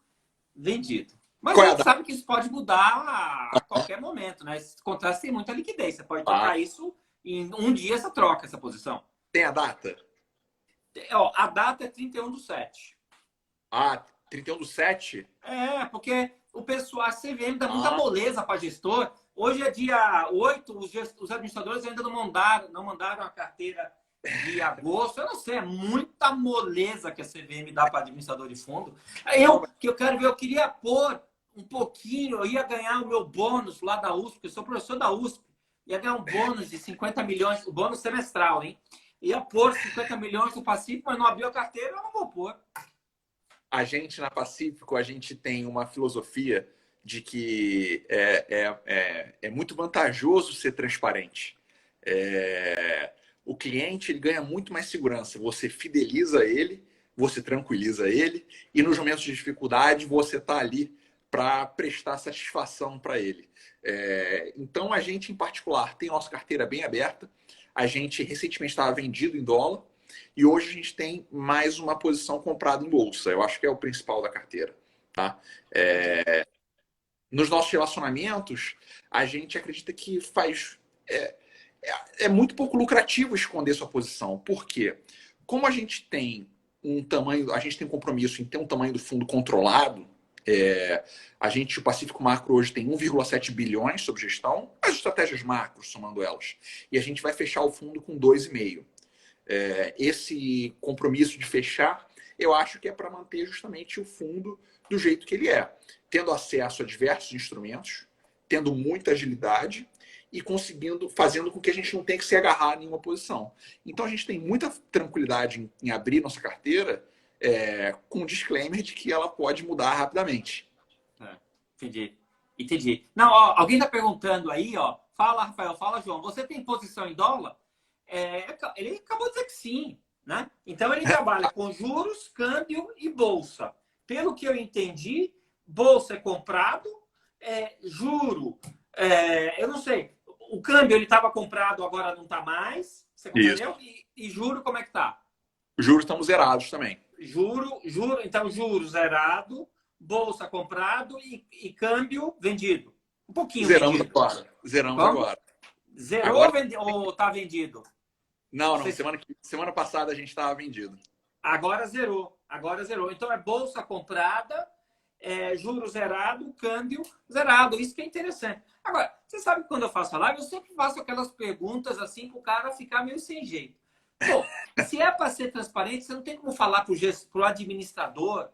vendido. Mas Qual a é a gente data? sabe que isso pode mudar a qualquer momento, né? Esses contratos têm muita liquidez. Você pode trocar isso em um dia, essa troca, essa posição. Tem a data? Ó, a data é 31/7. Ah, 31/7? Porque o pessoal, a CVM dá muita moleza para gestor. Hoje é dia 8, os administradores ainda não mandaram a carteira de agosto. Eu não sei, é muita moleza que a CVM dá para administrador de fundo. Eu quero ver, eu queria pôr um pouquinho, eu ia ganhar o meu bônus lá da USP, porque eu sou professor da USP, ia ganhar um bônus de 50 milhões, o bônus semestral, hein? Ia pôr 50 milhões no Pacífico, mas não abriu a carteira, eu não vou pôr. A gente, na Pacífico, a gente tem uma filosofia de que é muito vantajoso ser transparente. O cliente ele ganha muito mais segurança. Você fideliza ele, você tranquiliza ele, e nos momentos de dificuldade você está ali para prestar satisfação para ele. Então, a gente, em particular, tem nossa carteira bem aberta. A gente recentemente estava vendido em dólar e hoje a gente tem mais uma posição comprada em bolsa. Eu acho que é o principal da carteira. Tá? Nos nossos relacionamentos, a gente acredita que é muito pouco lucrativo esconder sua posição. Por quê? Como a gente tem um tamanho, a gente tem um compromisso em ter um tamanho do fundo controlado. O Pacífico Macro hoje tem 1,7 bilhões sob gestão, as estratégias macro, somando elas. E a gente vai fechar o fundo com 2,5. Esse compromisso de fechar, eu acho que é para manter justamente o fundo do jeito que ele é. Tendo acesso a diversos instrumentos, tendo muita agilidade e fazendo com que a gente não tenha que se agarrar a nenhuma posição. Então a gente tem muita tranquilidade em abrir nossa carteira com o disclaimer de que ela pode mudar rapidamente. Entendi. Não, ó, alguém está perguntando aí, ó. Fala, Rafael, fala, João. Você tem posição em dólar? Ele acabou de dizer que sim, né? Então ele trabalha com juros, câmbio e bolsa. Pelo que eu entendi, bolsa é comprado, juro, eu não sei. O câmbio ele estava comprado, agora não está mais. Você compreendeu? E juro, como é que tá? Juros estamos zerados também. Então juro zerado, bolsa comprado e câmbio vendido. Um pouquinho Zeramos vendido. Zeramos agora. Zerou agora... ou tá vendido? Não. Semana passada a gente estava vendido. Agora zerou. Então é bolsa comprada, juro zerado, câmbio zerado. Isso que é interessante. Agora, você sabe que quando eu faço a live, eu sempre faço aquelas perguntas assim para o cara ficar meio sem jeito. Pô, se é para ser transparente, você não tem como falar para o administrador.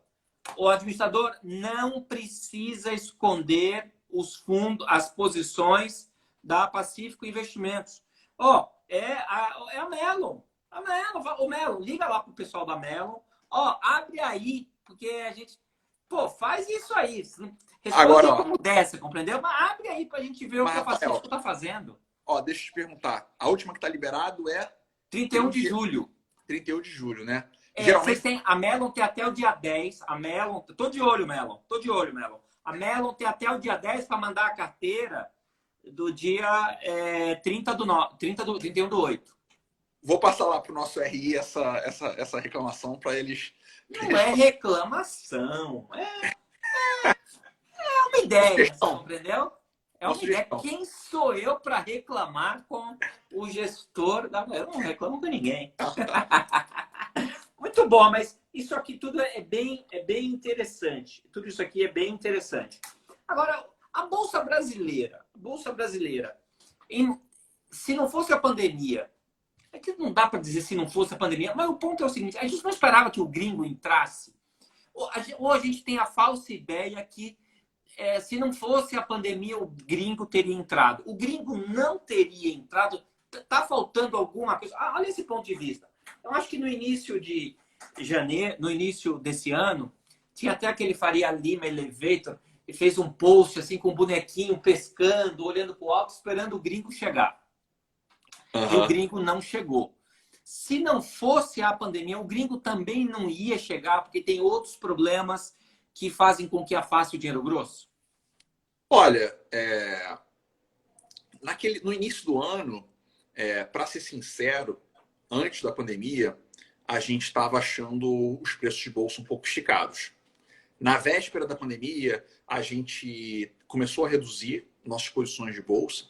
O administrador não precisa esconder os fundos, as posições da Pacífico Investimentos. É a Melon. O Melon, liga lá pro pessoal da Melon. Abre aí, porque a gente... Pô, faz isso aí. Responde agora, como desce, compreendeu? Mas abre aí pra gente ver o que a Pacífico tá fazendo. Deixa eu te perguntar. A última que tá liberado é... 31 de julho. 31 de julho, né? Geralmente... A Melon tem até o dia 10. A Melon... Tô de olho, Melon. A Melon tem até o dia 10 para mandar a carteira do dia 31/8. Vou passar lá pro nosso RI essa reclamação para eles... Não é reclamação. É uma ideia, você compreendeu? É uma ideia. Quem sou eu para reclamar com o gestor da... Eu não reclamo com ninguém. Muito bom, mas isso aqui tudo é bem interessante. Tudo isso aqui é bem interessante. Agora, a Bolsa Brasileira, se não fosse a pandemia, é que não dá para dizer se não fosse a pandemia, mas o ponto é o seguinte, a gente não esperava que o gringo entrasse. Ou a gente tem a falsa ideia que se não fosse a pandemia, o gringo teria entrado. O gringo não teria entrado. Está faltando alguma coisa. Olha esse ponto de vista. Eu acho que no início de janeiro, no início desse ano, tinha até aquele Faria Lima Elevator, e fez um post assim com um bonequinho pescando, olhando para o alto, esperando o gringo chegar. E o gringo não chegou. Se não fosse a pandemia, o gringo também não ia chegar, porque tem outros problemas que fazem com que afaste o dinheiro grosso? Olha, no início do ano, para ser sincero, antes da pandemia, a gente estava achando os preços de bolsa um pouco esticados. Na véspera da pandemia, a gente começou a reduzir nossas posições de bolsa,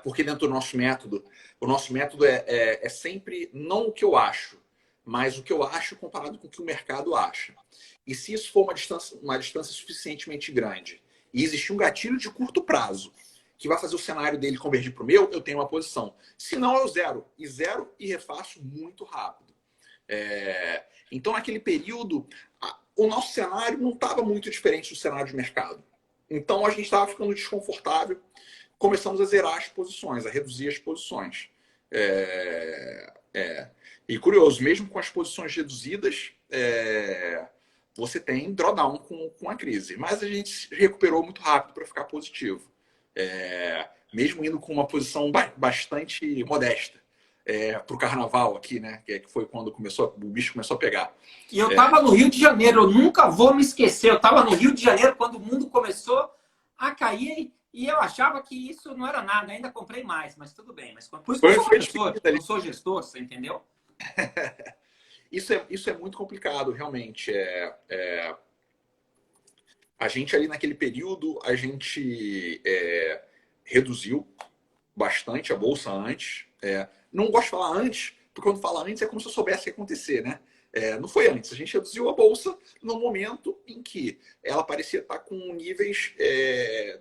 porque dentro do nosso método, o nosso método é sempre não o que eu acho, mas o que eu acho comparado com o que o mercado acha. E se isso for uma distância suficientemente grande e existir um gatilho de curto prazo que vai fazer o cenário dele convergir para o meu, eu tenho uma posição. Se não, eu zero. E refaço muito rápido. Então, naquele período, o nosso cenário não estava muito diferente do cenário de mercado. Então, a gente estava ficando desconfortável. Começamos a zerar as posições, a reduzir as posições. E curioso, mesmo com as posições reduzidas, você tem drawdown com a crise. Mas a gente se recuperou muito rápido para ficar positivo. Mesmo indo com uma posição bastante modesta para o carnaval aqui, né? Que foi quando o bicho começou a pegar. E eu estava no Rio de Janeiro, eu nunca vou me esquecer. Eu estava no Rio de Janeiro quando o mundo começou a cair e eu achava que isso não era nada. Ainda comprei mais, mas tudo bem. Mas por isso que eu não sou gestor, você entendeu? Isso é muito complicado, realmente. A gente ali naquele período, a gente reduziu bastante a bolsa antes. Não gosto de falar antes, porque quando fala antes é como se eu soubesse o que ia acontecer, né? Não foi antes. A gente reduziu a bolsa no momento em que ela parecia estar com níveis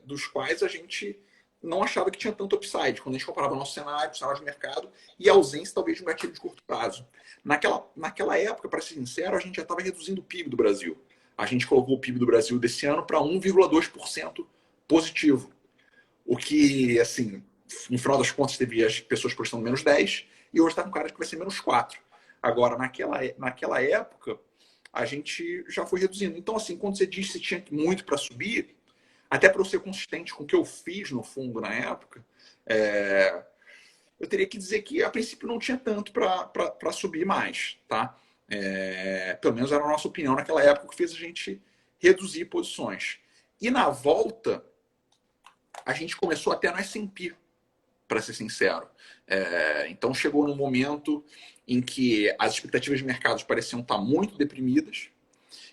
dos quais a gente não achava que tinha tanto upside. Quando a gente comparava o nosso cenário, o cenário de mercado e a ausência talvez de um gatilho de curto prazo. Naquela época, para ser sincero, a gente já estava reduzindo o PIB do Brasil. A gente colocou o PIB do Brasil desse ano para 1,2% positivo. O que, assim, no final das contas, teve as pessoas postando menos 10 e hoje está com cara de que vai ser menos 4. Agora, naquela época, a gente já foi reduzindo. Então, assim, quando você diz que tinha muito para subir, até para eu ser consistente com o que eu fiz no fundo na época, eu teria que dizer que, a princípio, não tinha tanto para subir mais, tá? Pelo menos era a nossa opinião naquela época, que fez a gente reduzir posições. E na volta, a gente começou até no S&P, para ser sincero. Então chegou num momento em que as expectativas de mercado pareciam estar muito deprimidas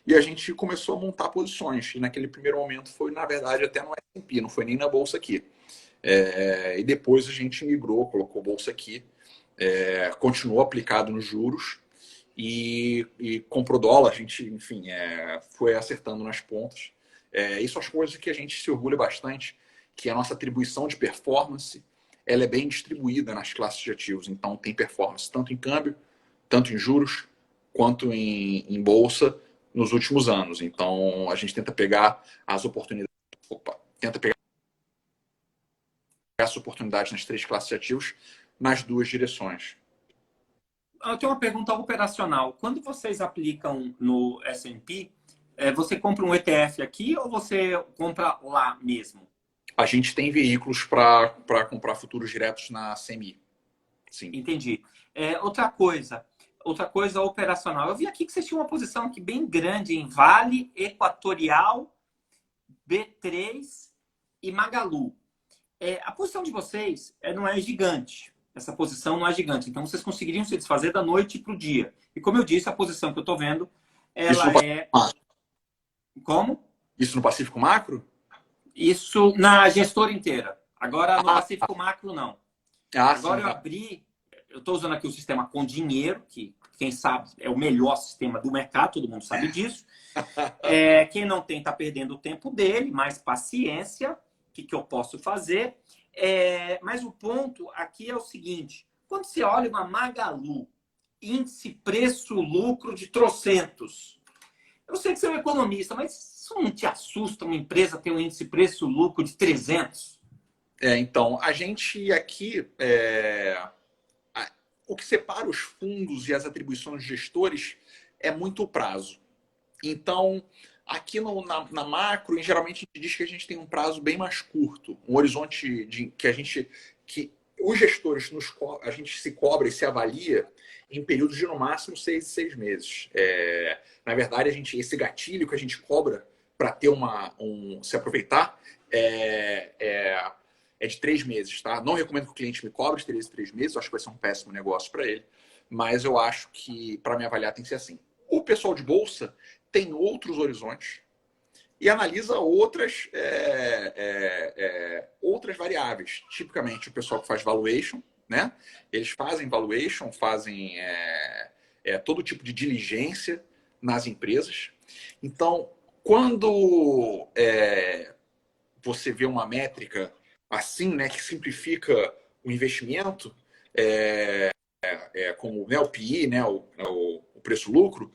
e a gente começou a montar posições. E naquele primeiro momento foi, na verdade, até no S&P, não foi nem na bolsa aqui. E depois a gente migrou, colocou bolsa aqui, continuou aplicado nos juros e comprou dólar. A gente, enfim, foi acertando nas pontas. Isso são as coisas que a gente se orgulha bastante, que a nossa atribuição de performance ela é bem distribuída nas classes de ativos. Então, tem performance tanto em câmbio, tanto em juros, quanto em bolsa nos últimos anos. Então, a gente tenta pegar as oportunidades. Tenta pegar as oportunidades nas três classes de ativos, nas duas direções. Eu tenho uma pergunta operacional. Quando vocês aplicam no S&P, você compra um ETF aqui ou você compra lá mesmo? A gente tem veículos para comprar futuros diretos na CMI. Sim. Entendi. Outra coisa operacional. Eu vi aqui que vocês tinham uma posição aqui bem grande em Vale, Equatorial, B3 e Magalu. A posição de vocês não é gigante. Essa posição não é gigante. Então, vocês conseguiriam se desfazer da noite para o dia. E como eu disse, a posição que eu estou vendo, ela é... Como? Isso no Pacífico Macro? Isso na gestora inteira. Agora, no Pacífico Macro, não. Agora eu abri... Eu estou usando aqui o sistema com dinheiro, que, quem sabe, é o melhor sistema do mercado, todo mundo sabe disso. Quem não tem, está perdendo o tempo dele, mais paciência. O que eu posso fazer? Mas o ponto aqui é o seguinte. Quando você olha uma Magalu, índice preço-lucro de trocentos. Eu sei que você é um economista, mas isso não te assusta uma empresa ter um índice preço-lucro de 300? Então, a gente aqui... O que separa os fundos e as atribuições dos gestores é muito o prazo. Então, aqui na macro, geralmente a gente diz que a gente tem um prazo bem mais curto, um horizonte que os gestores, a gente se cobra e se avalia em períodos de no máximo 6 meses. Na verdade, esse gatilho que a gente cobra para ter se aproveitar é de 3 meses, tá? Não recomendo que o cliente me cobre de 3 meses, acho que vai ser um péssimo negócio para ele, mas eu acho que para me avaliar tem que ser assim. O pessoal de bolsa tem outros horizontes e analisa outras variáveis. Tipicamente, o pessoal que faz valuation, né? Eles fazem valuation, fazem todo tipo de diligência nas empresas. Então, quando você vê uma métrica assim, né, que simplifica o investimento, como, né, o PI, né, o preço-lucro,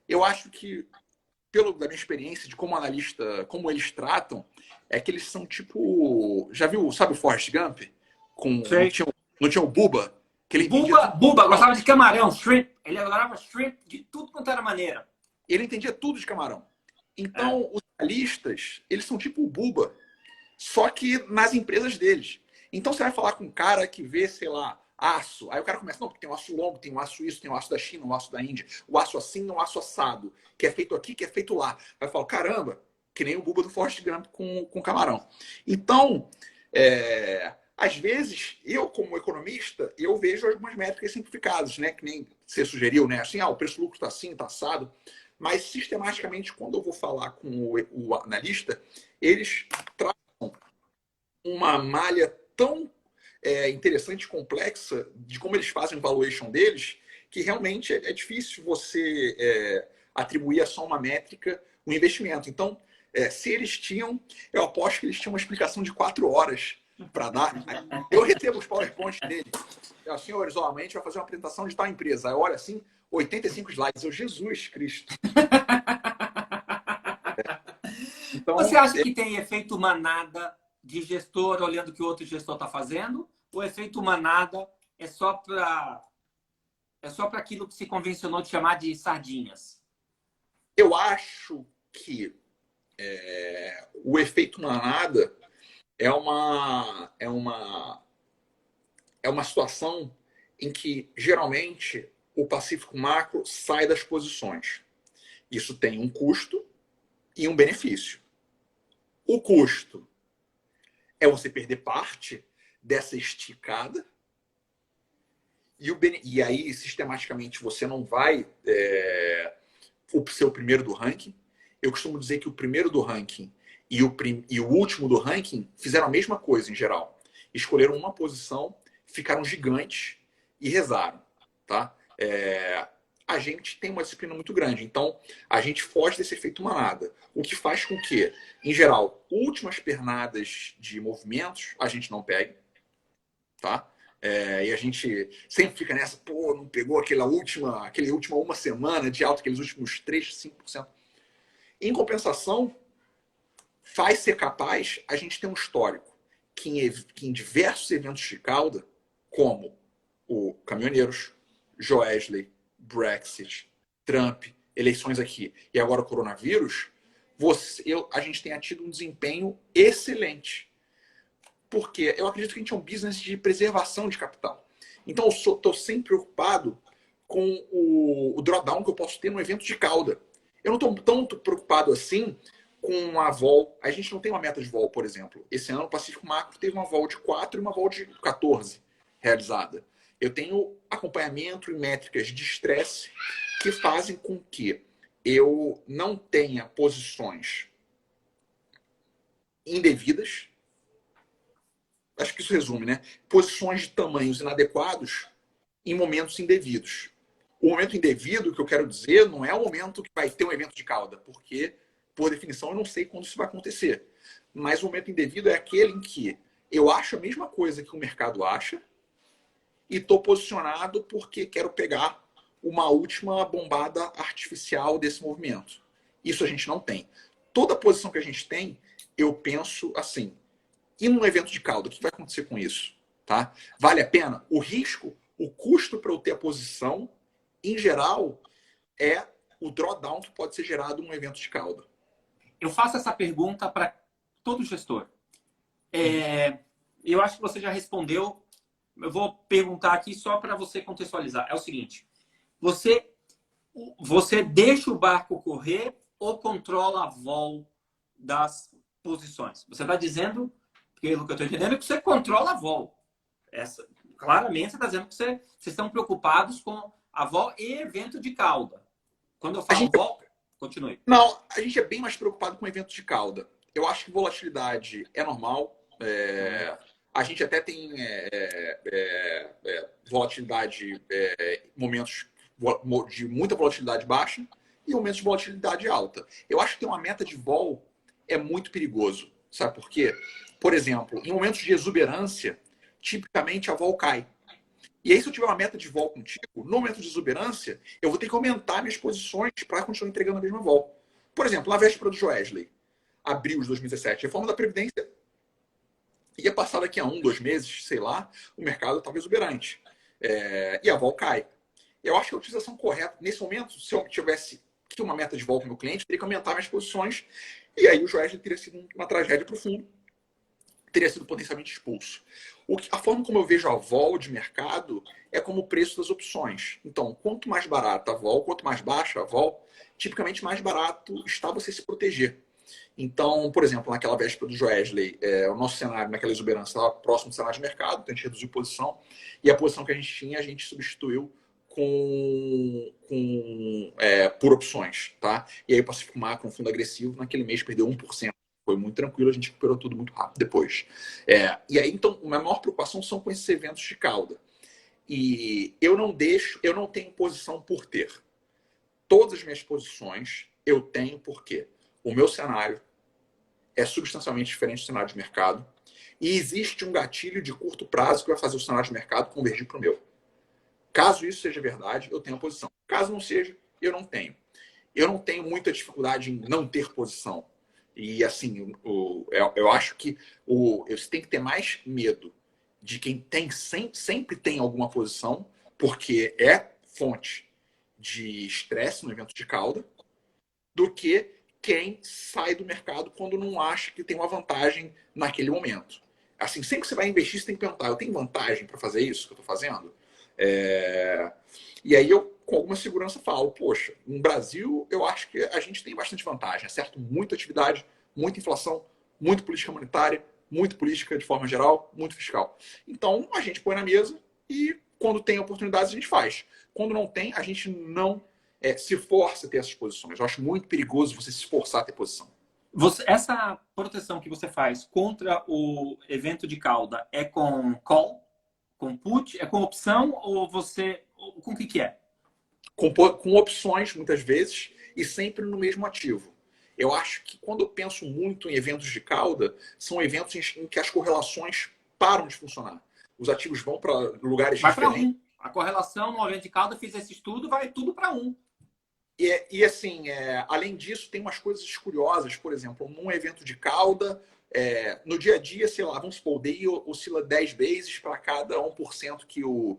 eu acho que, da minha experiência de como analista, como eles tratam, é que eles são tipo... Já viu, sabe o Forrest Gump? Sei. Não tinha o Buba? Que ele entendia Buba, tudo. Buba gostava de camarão, shrimp. Ele adorava shrimp de tudo quanto era maneira. Ele entendia tudo de camarão. Então, os analistas, eles são tipo o Buba, só que nas empresas deles. Então, você vai falar com um cara que vê, sei lá, aço. Aí o cara começa, não, porque tem um aço longo, tem um aço isso, tem um aço da China, um aço da Índia, o aço assim, um aço assado, que é feito aqui, que é feito lá. Aí falar, caramba, que nem o Buba do Forrest Gump com camarão. Então, às vezes, eu, como economista, eu vejo algumas métricas simplificadas, né? Que nem você sugeriu, né? Assim, o preço-lucro está assim, está assado. Mas, sistematicamente, quando eu vou falar com o analista, eles tratam uma malha tão interessante e complexa de como eles fazem o valuation deles, que realmente é difícil você atribuir a só uma métrica o investimento. Então, se eles tinham, eu aposto que eles tinham uma explicação de 4 horas para dar. Eu recebo os PowerPoints dele. Senhores, amanhã a gente vai fazer uma apresentação de tal empresa. Aí olha assim, 85 slides. Jesus Cristo. Então, você acha que tem efeito manada de gestor olhando o que o outro gestor está fazendo? Ou efeito manada é só para aquilo que se convencionou de chamar de sardinhas? Eu acho que o efeito manada é uma situação em que, geralmente, o Pacífico Macro sai das posições. Isso tem um custo e um benefício. O custo é você perder parte dessa esticada e aí, sistematicamente, você não vai ser o primeiro do ranking. Eu costumo dizer que o primeiro do ranking e o último do ranking fizeram a mesma coisa em geral. Escolheram uma posição, ficaram gigantes e rezaram. Tá? A gente tem uma disciplina muito grande, então a gente foge desse efeito manada. O que faz com que, em geral, últimas pernadas de movimentos a gente não pegue. Tá? E a gente sempre fica nessa, pô, não pegou aquele última uma semana de alta, aqueles últimos 3, 5%. Em compensação, faz ser capaz a gente ter um histórico que em diversos eventos de cauda, como o Caminhoneiros, Joesley, Brexit, Trump, eleições aqui e agora o coronavírus, a gente tenha tido um desempenho excelente. Porque eu acredito que a gente é um business de preservação de capital. Então, eu estou sempre preocupado com o drawdown que eu posso ter no evento de cauda. Eu não estou tanto preocupado assim com a vol. A gente não tem uma meta de vol, por exemplo. Esse ano o Pacífico Macro teve uma vol de 4 e uma vol de 14 realizada. Eu tenho acompanhamento e métricas de estresse que fazem com que eu não tenha posições indevidas. Acho que isso resume, né? Posições de tamanhos inadequados em momentos indevidos. O momento indevido, que eu quero dizer, não é o momento que vai ter um evento de cauda, porque, por definição, eu não sei quando isso vai acontecer. Mas o momento indevido é aquele em que eu acho a mesma coisa que o mercado acha e estou posicionado porque quero pegar uma última bombada artificial desse movimento. Isso a gente não tem. Toda posição que a gente tem, eu penso assim, e num evento de cauda, o que vai acontecer com isso? Tá? Vale a pena? O risco, o custo para eu ter a posição, em geral, é o drawdown que pode ser gerado num evento de cauda. Eu faço essa pergunta para todo gestor. eu acho que você já respondeu. Eu vou perguntar aqui só para você contextualizar. É o seguinte: você, você deixa o barco correr ou controla a vol das posições? Você está dizendo, pelo que eu estou entendendo, que você controla a vol. Claramente você está dizendo que vocês estão preocupados com a vol e evento de cauda. Quando eu A falo gente, vol, continue. não, a gente é bem mais preocupado com eventos de cauda. Eu acho que volatilidade é normal. A gente até tem volatilidade, momentos de muita volatilidade baixa e momentos de volatilidade alta. Eu acho que ter uma meta de vol é muito perigoso. Sabe por quê? Por exemplo, em momentos de exuberância, tipicamente a vol cai. E aí, se eu tiver uma meta de vol contigo, no momento de exuberância, eu vou ter que aumentar minhas posições para continuar entregando a mesma vol. Por exemplo, na véspera do Joesley, abril de 2017, reforma da Previdência ia passar daqui a 1, 2 meses, sei lá, o mercado estava exuberante. E a vol cai. Eu acho que a utilização correta, nesse momento, se eu tivesse uma meta de vol com o meu cliente, eu teria que aumentar minhas posições, e aí o Joesley teria sido uma tragédia para o fundo, teria sido potencialmente expulso. A forma como eu vejo a vol de mercado é como o preço das opções. Então, quanto mais barata a vol, quanto mais baixa a vol, tipicamente mais barato está você se proteger. Então, por exemplo, naquela véspera do Joesley, o nosso cenário naquela exuberância estava próximo do cenário de mercado, então a gente reduziu posição, e a posição que a gente tinha, a gente substituiu por opções. Tá? E aí o Pacífico Macro, um fundo agressivo, naquele mês perdeu 1%. Foi muito tranquilo, a gente recuperou tudo muito rápido depois. E aí, então, a maior preocupação são com esses eventos de cauda. E eu não tenho posição por ter. Todas as minhas posições eu tenho porque o meu cenário é substancialmente diferente do cenário de mercado e existe um gatilho de curto prazo que vai fazer o cenário de mercado convergir para o meu. Caso isso seja verdade, eu tenho a posição. Caso não seja, eu não tenho. Eu não tenho muita dificuldade em não ter posição. E assim, eu acho que você tem que ter mais medo de quem sempre tem alguma posição, porque é fonte de estresse no evento de cauda, do que quem sai do mercado quando não acha que tem uma vantagem naquele momento. Assim, sempre que você vai investir, você tem que perguntar: eu tenho vantagem para fazer isso que eu estou fazendo? E aí eu, com alguma segurança, falo: poxa, no Brasil eu acho que a gente tem bastante vantagem. É certo, muita atividade, muita inflação, muita política monetária, muita política de forma geral, muito fiscal. Então a gente põe na mesa e quando tem oportunidades a gente faz. Quando não tem, a gente não se força a ter essas posições. Eu acho muito perigoso você se forçar a ter posição. Essa proteção que você faz contra o evento de cauda é com call, com put, é com opção ou você... Com o que é? Com opções, muitas vezes, e sempre no mesmo ativo. Eu acho que quando eu penso muito em eventos de cauda, são eventos em que as correlações param de funcionar. Os ativos vão para lugares Vai para diferentes. um. A correlação no evento de cauda, fiz esse estudo, vai tudo para um. E assim, além disso, tem umas coisas curiosas. Por exemplo, num evento de cauda, no dia a dia, sei lá, vamos supor, o DI oscila 10 vezes para cada 1% que o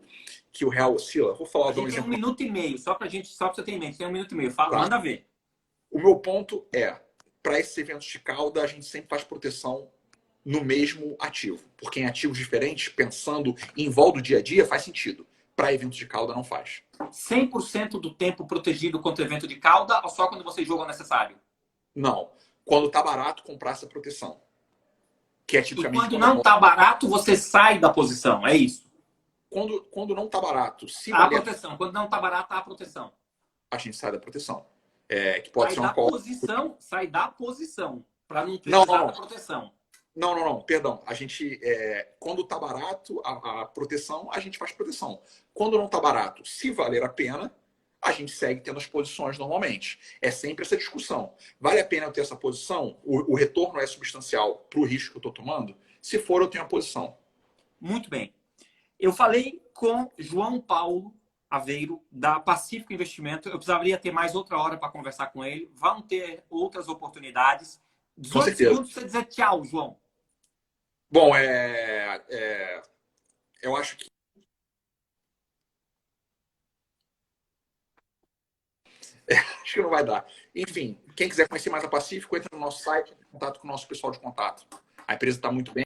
real oscila. Vou falar A de um gente tem exemplo. 1 minuto e meio, só para você ter em mente, tem 1 minuto e meio. Fala, Tá. manda ver. O meu ponto para esses eventos de cauda, a gente sempre faz proteção no mesmo ativo. Porque em ativos diferentes, pensando em vol do dia a dia, faz sentido. Para eventos de cauda, não faz. 100% do tempo protegido contra o evento de cauda ou só quando você julga necessário? Não. Quando tá barato, comprar essa proteção. Que é E tipicamente quando quando a não vol... está barato, você sai da posição, é isso? Quando não tá barato, se Há valer, proteção. Quando não está barato, há proteção. a gente sai da proteção. Que pode ser uma call. Sai da posição, para não Não, precisar da não, proteção. não. Perdão. A gente, quando tá barato, a proteção, a gente faz proteção. Quando não tá barato, se valer a pena, a gente segue tendo as posições normalmente. É sempre essa discussão. Vale a pena eu ter essa posição? O retorno é substancial para o risco que eu estou tomando? Se for, eu tenho a posição. Muito bem. Eu falei com João Paulo Aveiro, da Pacífico Investimento. Eu precisaria ter mais outra hora para conversar com ele. Vão ter outras oportunidades. Com 18 certeza. segundos para você dizer tchau, João. Bom, eu acho que acho que não vai dar. Enfim, quem quiser conhecer mais a Pacífico, entra no nosso site, contato com o nosso pessoal de contato. A empresa está muito bem.